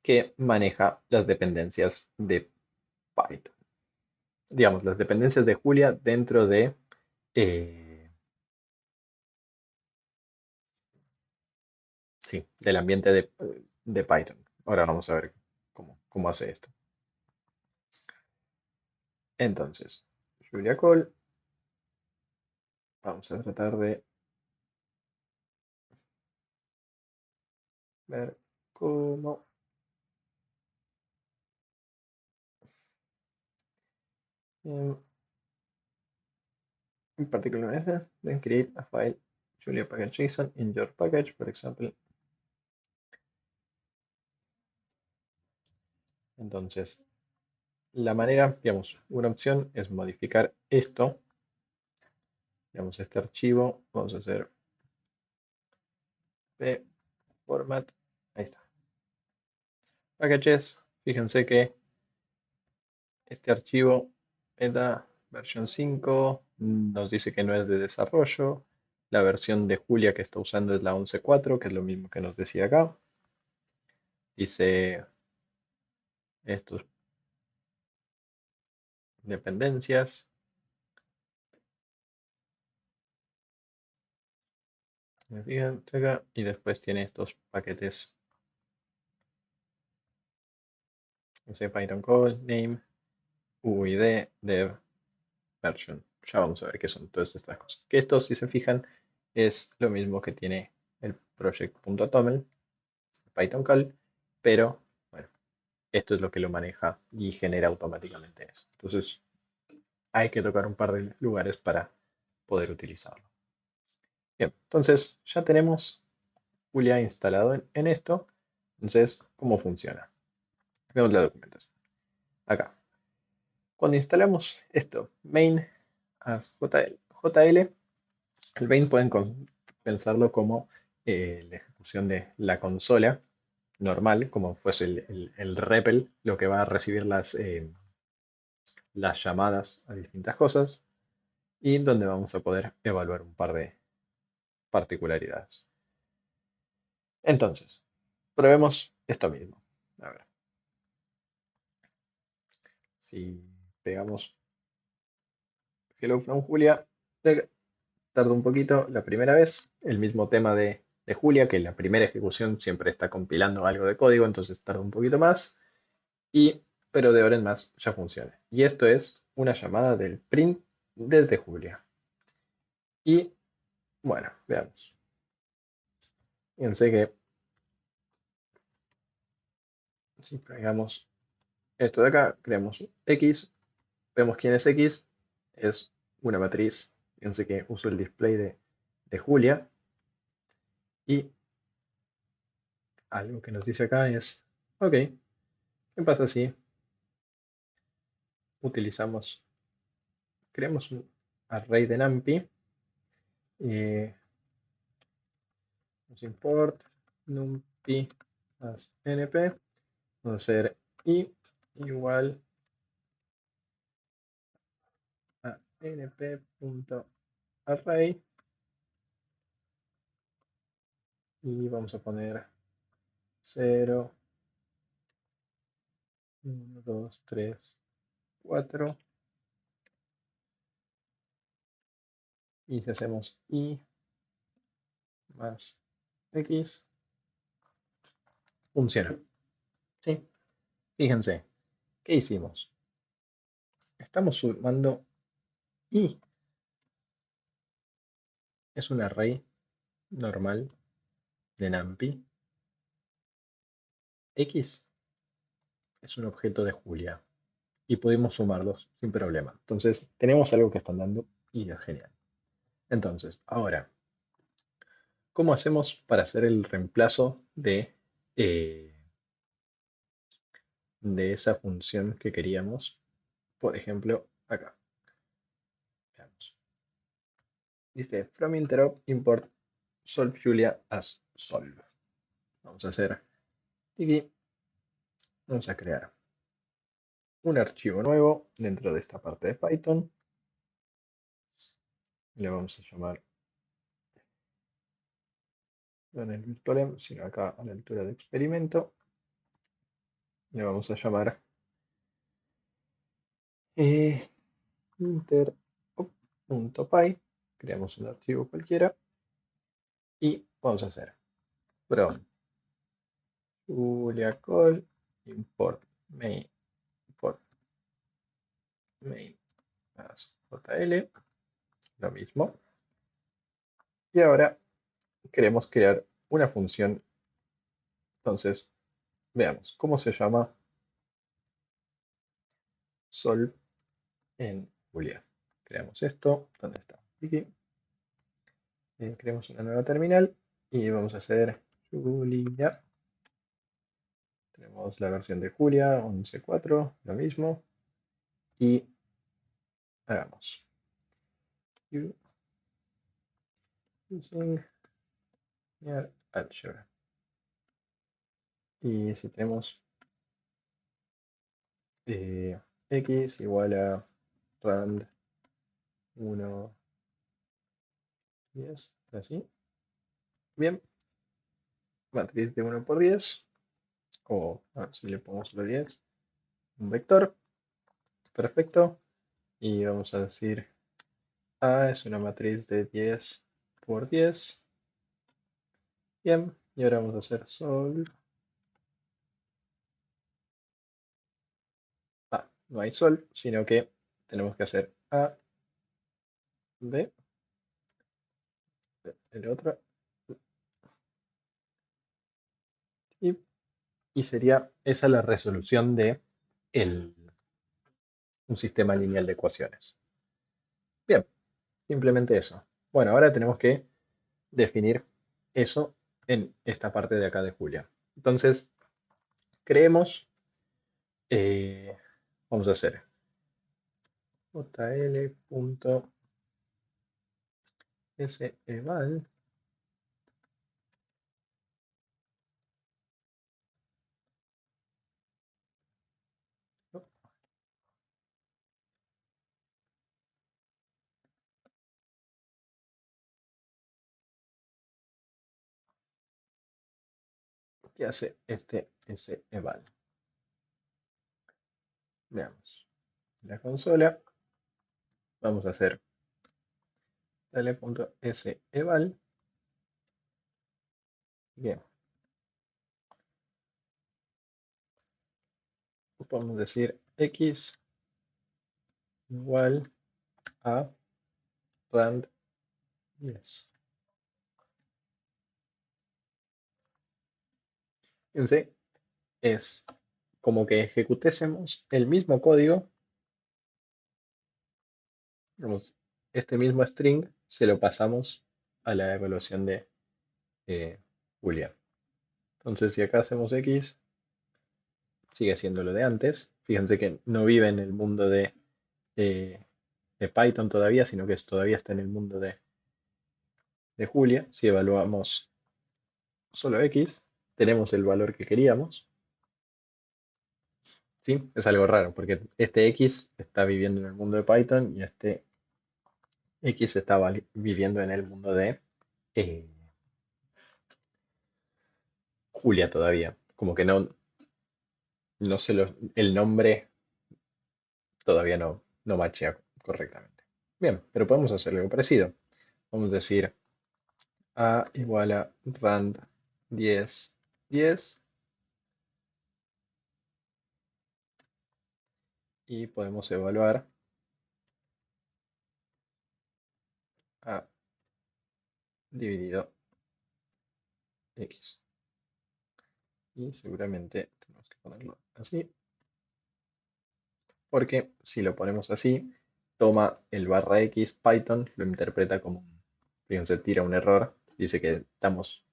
que maneja las dependencias de Python. Digamos, las dependencias de Julia dentro eh, sí, del ambiente de Python. Ahora vamos a ver cómo hace esto. Entonces, Julia Call, vamos a tratar de ver cómo. em, in particular method, then create a file Julia package JSON in your package, for example. Entonces, la manera, digamos, una opción es modificar esto, digamos, este archivo, vamos a hacer p format, ahí está, packages, fíjense que este archivo beta versión 5 nos dice que no es de desarrollo, la versión de Julia que está usando es la 11.4, que es lo mismo que nos decía acá, dice estos dependencias, fíjense acá, y después tiene estos paquetes, no sé, Python call, name, UID, dev, version. Ya vamos a ver qué son todas estas cosas. Que esto, si se fijan, es lo mismo que tiene el project.toml, Python call, pero bueno, esto es lo que lo maneja y genera automáticamente eso. Entonces, hay que tocar un par de lugares para poder utilizarlo. Bien, entonces ya tenemos Julia instalado en esto. Entonces, ¿cómo funciona? Vemos la documentación. Acá. Cuando instalamos esto, main as JL, el main pueden pensarlo como la ejecución de la consola normal, como fuese el REPL, lo que va a recibir las llamadas a distintas cosas y donde vamos a poder evaluar un par de particularidades. Entonces, probemos esto mismo. A ver, si pegamos Hello from Julia, tarda un poquito la primera vez, el mismo tema de Julia, que la primera ejecución siempre está compilando algo de código, entonces tarda un poquito más, pero de ahora en más ya funciona. Y esto es una llamada del print desde Julia. Y bueno, veamos. Fíjense que si pegamos esto de acá, creamos X, vemos quién es una matriz. Fíjense que uso el display de Julia y algo que nos dice acá es, ok, ¿qué pasa si utilizamos, creamos un array de NumPy y nos import numpy as np, vamos a hacer i igual a np.array y vamos a poner 0, 1, 2, 3, 4 y si hacemos i más x, funciona. ¿Sí? Fíjense, ¿qué hicimos? Estamos sumando i, es un array normal de NumPy, x es un objeto de Julia y podemos sumarlos sin problema. Entonces, tenemos algo que están dando y es genial. Entonces, ahora, ¿cómo hacemos para hacer el reemplazo eh, de esa función que queríamos? Por ejemplo, acá. Veamos. Dice from interrupt import solve Julia as solve. Vamos a hacer aquí, vamos a crear un archivo nuevo dentro de esta parte de Python. Le vamos a llamar, no en el virtualenv, sino acá a la altura de experimento. Le vamos a llamar inter.py. Creamos un archivo cualquiera y vamos a hacer from Julia call import main, import main as JL, lo mismo. Y ahora queremos crear una función. Entonces, veamos cómo se llama solve en Julia. Creamos esto. ¿Dónde está? Aquí. Creamos una nueva terminal y vamos a hacer Julia. Tenemos la versión de Julia 11.4, lo mismo. Y hagamos using near algebra. Y si tenemos x igual a rand 1, 10, así. Bien, matriz de 1 por 10, o si le pongo solo 10, un vector, perfecto. Y vamos a decir A es una matriz de 10 por 10. Bien, y ahora vamos a hacer sol. No hay sol, sino que tenemos que hacer A, B, el otro, y, y sería esa la resolución de un sistema lineal de ecuaciones. Bien, simplemente eso. Bueno, ahora tenemos que definir eso en esta parte de acá de Julia. Entonces, creemos, eh, vamos a hacer jl.seval. ¿Qué hace este seval? Veamos. En la consola vamos a hacer l.seval. Bien, podemos decir x igual a rand 10. Fíjense, es como que ejecutésemos el mismo código, digamos, este mismo string se lo pasamos a la evaluación de Julia. Entonces, si acá hacemos x, sigue siendo lo de antes. Fíjense que no vive en el mundo eh, de Python todavía, sino que todavía está en el mundo de Julia. Si evaluamos solo x, tenemos el valor que queríamos. ¿Sí? Es algo raro, porque este x está viviendo en el mundo de Python y este x está viviendo en el mundo de eh, Julia todavía. Como que no se el nombre todavía no machea correctamente. Bien, pero podemos hacer algo parecido. Vamos a decir A igual a rand 10, 10 y podemos evaluar A dividido X. Y seguramente tenemos que ponerlo así, porque si lo ponemos así, toma el barra X, Python lo interpreta como fíjense, tira un error, dice que estamos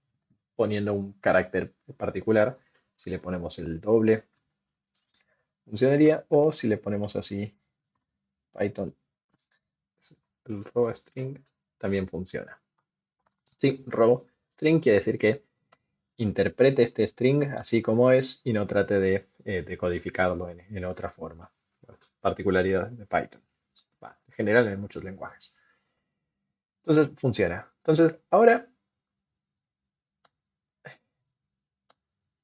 poniendo un carácter particular. Si le ponemos el doble, funcionaría, o si le ponemos así, Python, el raw string, también funciona. Sí, raw string quiere decir que interprete este string así como es y no trate de decodificarlo en otra forma. Bueno, particularidad de Python. En general en muchos lenguajes. Entonces funciona. Entonces ahora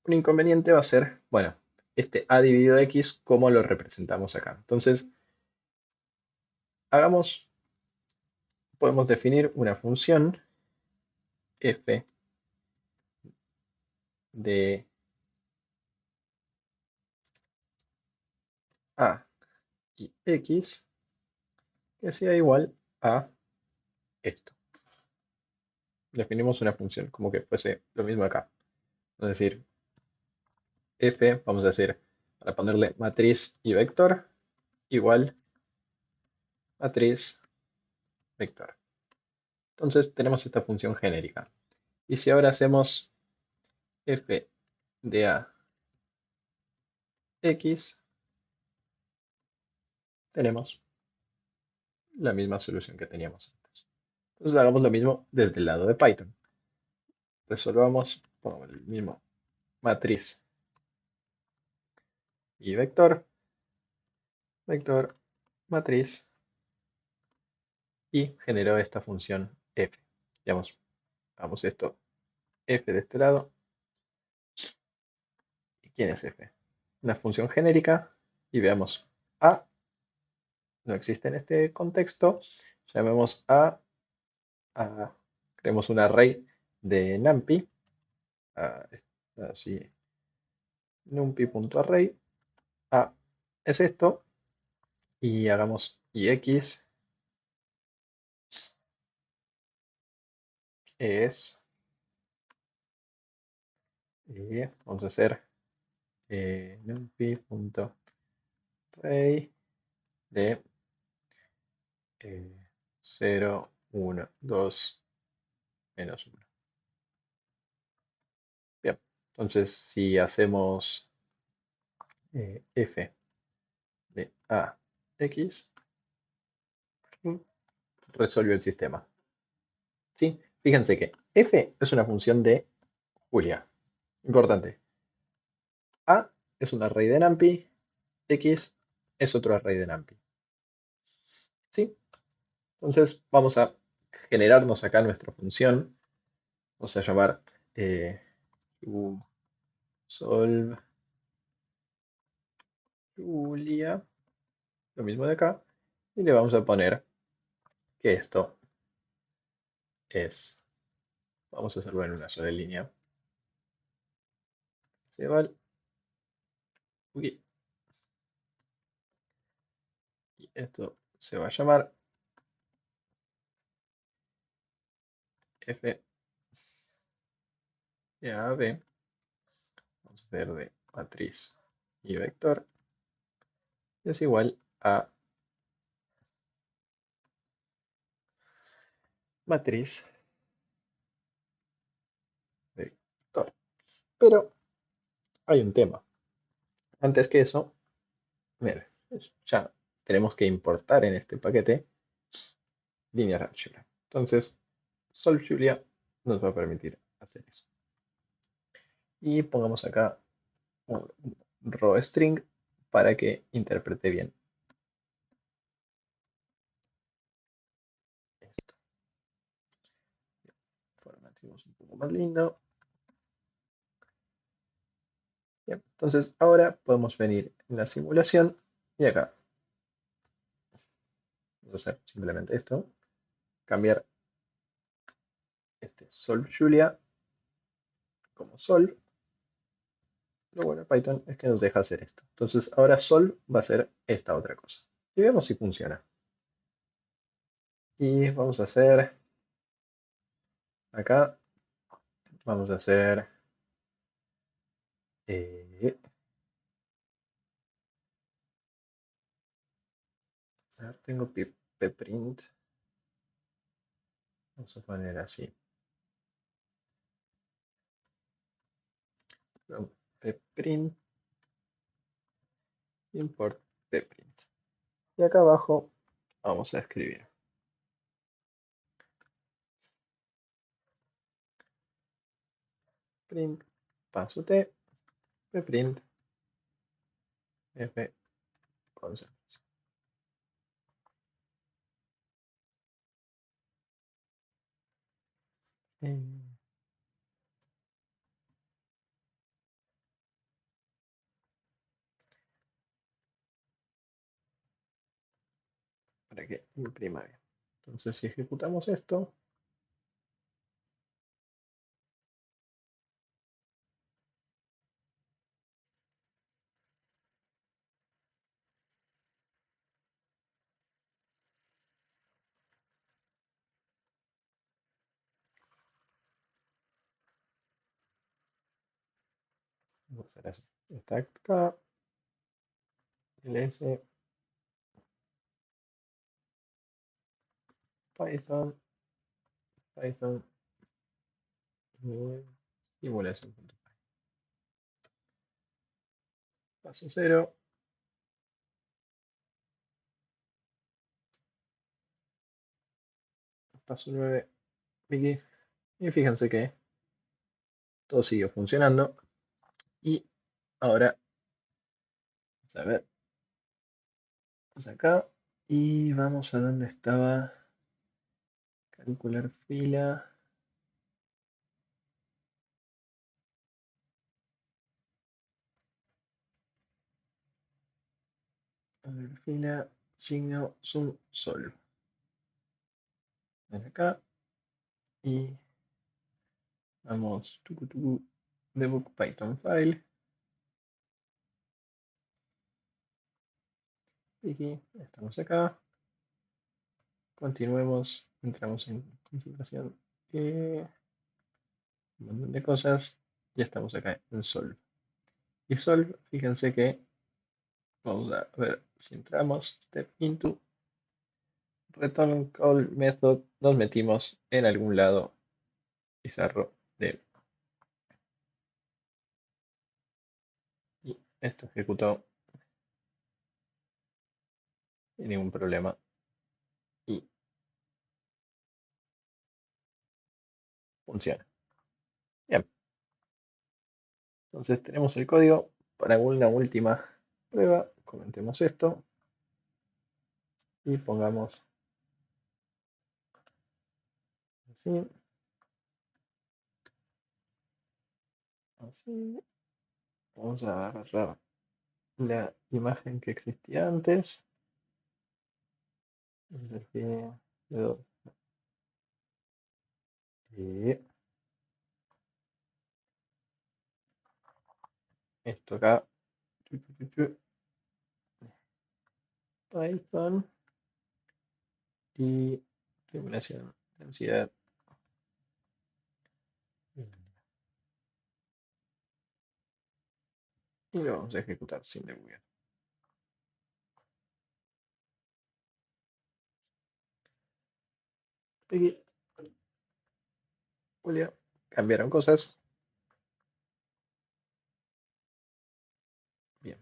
un inconveniente va a ser, bueno, este a dividido x, ¿cómo lo representamos acá? Entonces hagamos, podemos definir una función f de a y x que sea igual a esto. Definimos una función como que fuese lo mismo acá. Es decir, f, vamos a decir, para ponerle matriz y vector, igual matriz, vector. Entonces tenemos esta función genérica. Y si ahora hacemos f de a x, tenemos la misma solución que teníamos antes. Entonces hagamos lo mismo desde el lado de Python. Resolvamos, pongamos el mismo matriz y vector, vector, matriz, y generó esta función f. Digamos, hagamos esto f de este lado. ¿Y quién es f? Una función genérica, y veamos a, no existe en este contexto, llamemos a creemos un array de numpy, así, numpy.array, a es esto, y hagamos y x es, vamos a hacer numpy.array de 0, 1, 2, menos 1. Bien, entonces si hacemos f de a x, resuelve el sistema. ¿Sí? Fíjense que f es una función de Julia. Importante. A es un array de NumPy, X es otro array de NumPy. ¿Sí? Entonces vamos a generarnos acá nuestra función. Vamos a llamar eh, solve Julia, lo mismo de acá, y le vamos a poner que esto es, vamos a hacerlo en una sola línea. Se va, y esto se va a llamar f de a b. Vamos a hacer de matriz y vector es igual a matriz vector. Pero hay un tema. Antes que eso, mira, ya tenemos que importar en este paquete linear algebra. Entonces, Solve Julia nos va a permitir hacer eso. Y pongamos acá un row string para que interprete bien esto. Formateamos un poco más lindo. Bien, entonces ahora podemos venir en la simulación y acá vamos a hacer simplemente esto, cambiar este Solve Julia como Solve. Lo bueno de Python es que nos deja hacer esto. Entonces ahora Solve va a ser esta otra cosa. Y veamos si funciona. Y vamos a hacer acá, vamos a hacer a ver, tengo pprint. Vamos a poner así. Pprint import pprint. Y acá abajo vamos a escribir print paso t pprint f constante. Para que imprima bien. Entonces si ejecutamos esto, vamos a hacer así. Está acá, ls Python, Python, simulación. Paso cero, paso 9, Wiki. Y fíjense que todo sigue funcionando. Y ahora, vamos a ver, vamos acá. Y vamos a donde estaba. Calcular fila. Calcular fila, signo, zoom, sol. Ven acá. Y vamos, tucu, tucu, debug Python file. Y estamos acá. Continuemos, entramos en configuración. Un montón de cosas. Ya estamos acá en Solve. Y Solve, fíjense que vamos a ver si entramos. Step into return call method. Nos metimos en algún lado bizarro de. Y esto ejecutó sin ningún problema. Y funciona. Bien. Entonces tenemos el código para una última prueba. Comentemos esto y pongamos así, así. Vamos a agarrar la imagen que existía antes. Y esto acá, Python y simulación, densidad. Y lo vamos a ejecutar sin debugar. Aquí, Julia, cambiaron cosas. Bien.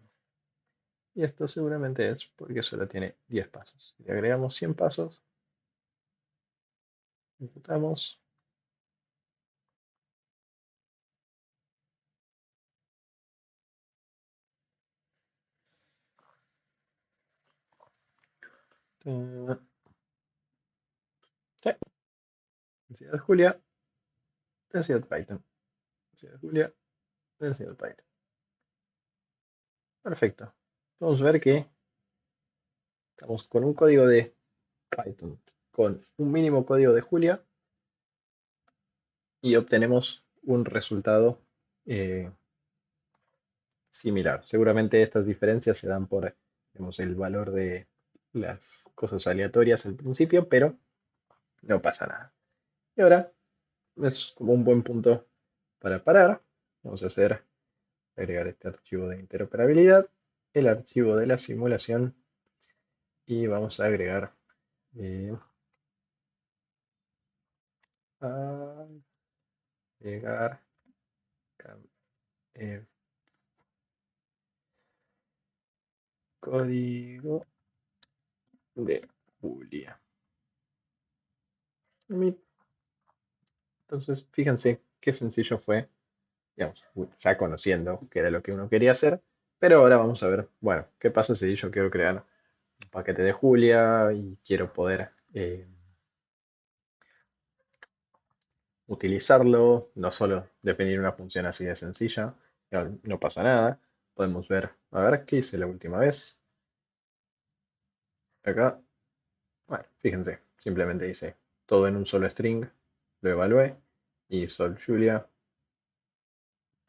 Y esto seguramente es porque solo tiene 10 pasos. Si le agregamos 100 pasos, ejecutamos. Sí, densidad Julia, densidad Python. Densidad Julia, densidad Python. Perfecto. Vamos a ver que estamos con un código de Python, con un mínimo código de Julia y obtenemos un resultado eh, similar. Seguramente estas diferencias se dan por, digamos, el valor de las cosas aleatorias al principio, pero no pasa nada. Y ahora es como un buen punto para parar. Vamos a agregar este archivo de interoperabilidad, el archivo de la simulación y vamos a agregar eh, agregar eh, código de Julia. Entonces, fíjense qué sencillo fue, digamos, ya conociendo qué era lo que uno quería hacer, pero ahora vamos a ver, bueno, qué pasa si yo quiero crear un paquete de Julia y quiero poder utilizarlo, no solo definir una función así de sencilla, no, no pasa nada. Podemos ver, a ver, qué hice la última vez. Acá, bueno, fíjense, simplemente hice todo en un solo string, lo evalué y sol Julia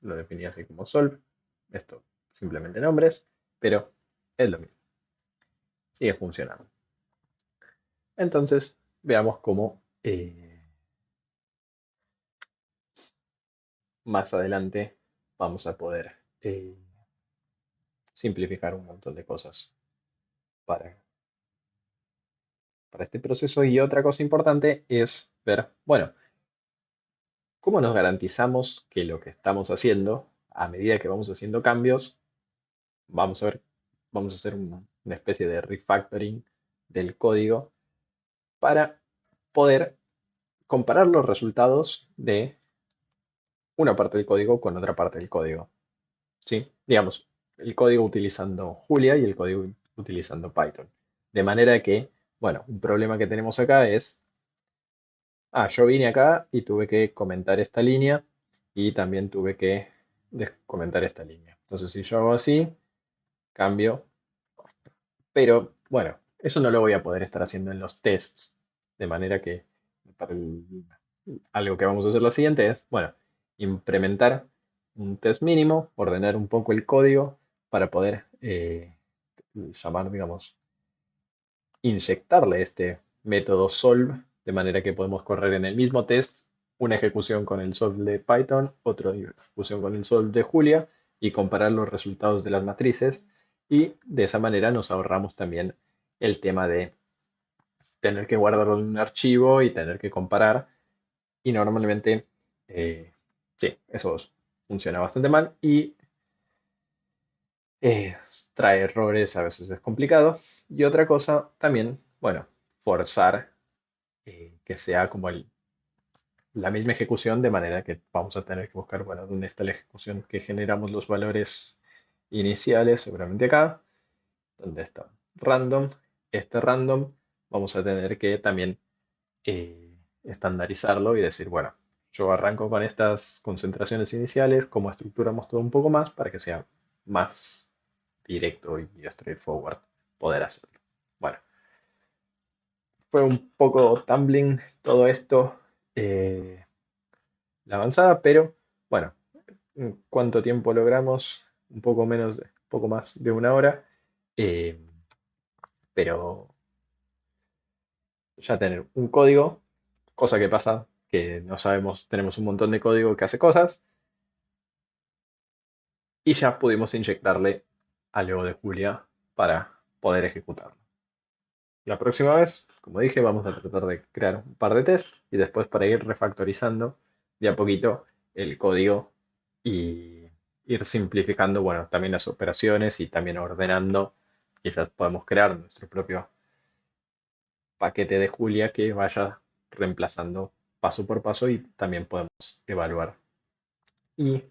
lo definí así como sol. Esto simplemente nombres, pero es lo mismo, sigue funcionando. Entonces, veamos cómo más adelante vamos a poder simplificar un montón de cosas para para este proceso. Y otra cosa importante es ver, bueno, ¿cómo nos garantizamos que lo que estamos haciendo, a medida que vamos haciendo cambios, vamos a ver, vamos a hacer una especie de refactoring del código para poder comparar los resultados de una parte del código con otra parte del código? ¿Sí? Digamos, el código utilizando Julia y el código utilizando Python. De manera que, bueno, un problema que tenemos acá es, yo vine acá y tuve que comentar esta línea y también tuve que comentar esta línea. Entonces, si yo hago así, cambio, pero bueno, eso no lo voy a poder estar haciendo en los tests. De manera que algo que vamos a hacer lo siguiente es, bueno, implementar un test mínimo, ordenar un poco el código para poder llamar, digamos, inyectarle este método solve, de manera que podemos correr en el mismo test una ejecución con el solve de Python, otra ejecución con el solve de Julia y comparar los resultados de las matrices. Y de esa manera nos ahorramos también el tema de tener que guardarlo en un archivo y tener que comparar. Y normalmente, eh, sí, eso funciona bastante mal y eh, trae errores, a veces es complicado. Y otra cosa también, bueno, forzar que sea como la misma ejecución, de manera que vamos a tener que buscar, bueno, dónde está la ejecución que generamos los valores iniciales, seguramente acá, donde está random. Este random vamos a tener que también estandarizarlo y decir, bueno, yo arranco con estas concentraciones iniciales, como estructuramos todo un poco más para que sea más directo y straightforward poder hacerlo. Bueno, fue un poco tumbling todo esto, eh, la avanzada, pero bueno, ¿en cuánto tiempo logramos? Un poco menos, un poco más de una hora, eh, pero ya tener un código, cosa que pasa que no sabemos, tenemos un montón de código que hace cosas y ya pudimos inyectarle algo de Julia para poder ejecutarlo. La próxima vez, como dije, vamos a tratar de crear un par de tests y después para ir refactorizando de a poquito el código y ir simplificando, bueno, también las operaciones y también ordenando. Quizás podemos crear nuestro propio paquete de Julia que vaya reemplazando paso por paso y también podemos evaluar. Y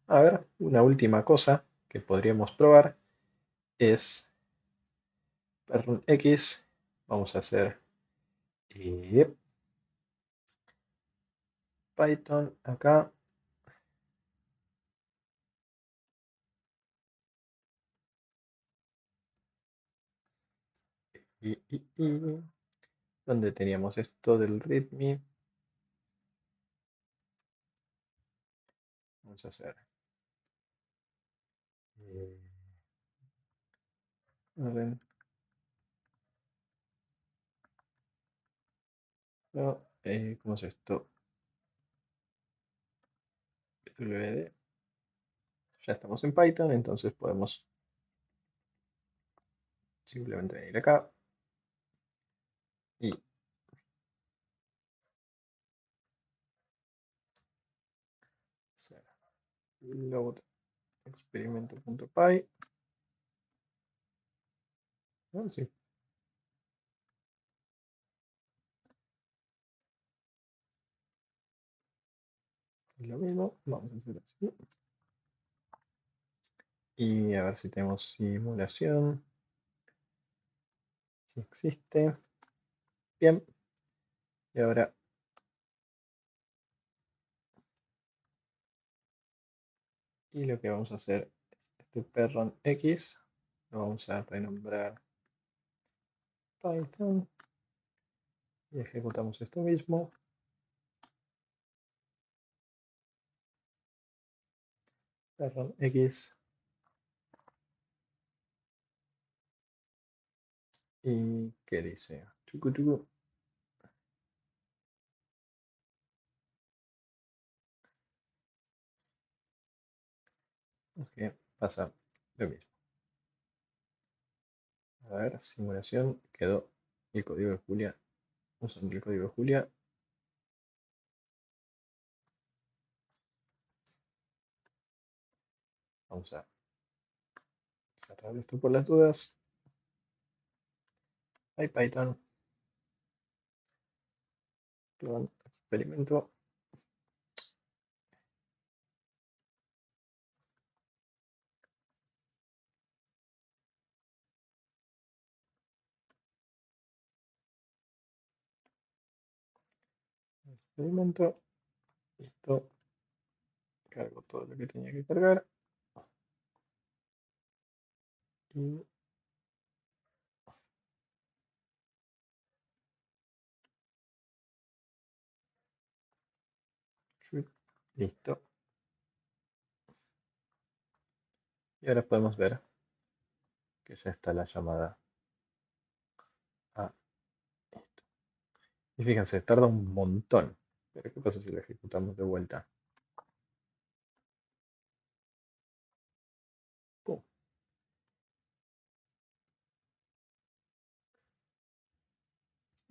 a ver, una última cosa que podríamos probar es Perrun X. Vamos a hacer eh, Python acá. Y donde teníamos esto del readme. Vamos a hacer eh, orden, no, ¿cómo es esto? WD. Ya estamos en Python, entonces podemos simplemente venir acá y hacer load experimento.py. Ah, sí, es lo mismo. Vamos a hacer así. Y a ver si tenemos simulación. Si existe. Bien. Y ahora, y lo que vamos a hacer es este perron X. Lo vamos a renombrar Python. Y ejecutamos esto mismo. Perron X. ¿Y qué dice? Tucu, tucu. Ok, pasa lo mismo. A ver, simulación quedó el código de Julia, usando el código de Julia. Vamos a cerrar esto por las dudas. IPython, run experimento. Experimento. Listo. Cargo todo lo que tenía que cargar. Y listo. Y ahora podemos ver que ya está la llamada a esto. Y fíjense, tarda un montón. Pero ¿qué pasa si lo ejecutamos de vuelta? Pum.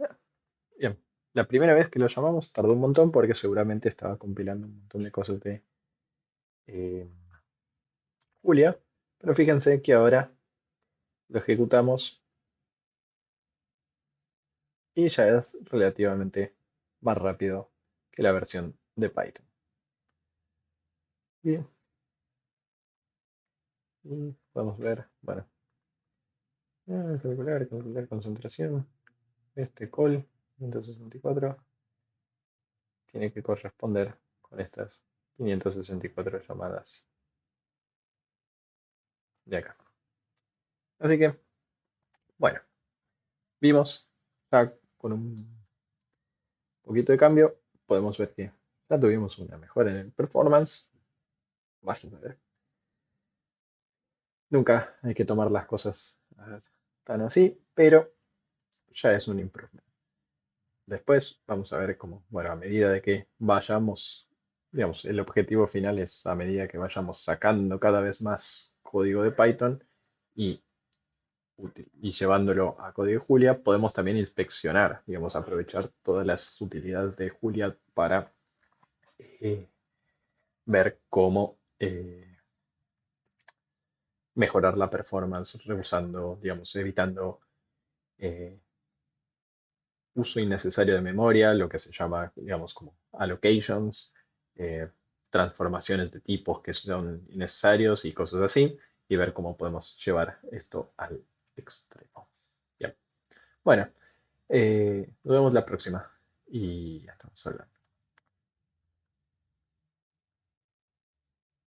Ah, bien. La primera vez que lo llamamos tardó un montón porque seguramente estaba compilando un montón de cosas de eh, Julia. Pero fíjense que ahora lo ejecutamos y ya es relativamente más rápido que la versión de Python. Bien. Y podemos ver, bueno, calcular concentración. Este call 564 tiene que corresponder con estas 564 llamadas de acá. Así que, bueno, vimos ya con un poquito de cambio, podemos ver que ya tuvimos una mejora en el performance. Vaya a ver. Nunca hay que tomar las cosas tan así, pero ya es un improvement. Después vamos a ver cómo, bueno, a medida de que vayamos, digamos, el objetivo final es a medida que vayamos sacando cada vez más código de Python y, y llevándolo a código de Julia, podemos también inspeccionar, digamos, aprovechar todas las utilidades de Julia para eh, ver cómo mejorar la performance, reusando, digamos, evitando eh, uso innecesario de memoria, lo que se llama, digamos, como allocations, eh, transformaciones de tipos que son innecesarios y cosas así, y ver cómo podemos llevar esto al extremo. Bien. Bueno, nos vemos la próxima y ya estamos hablando.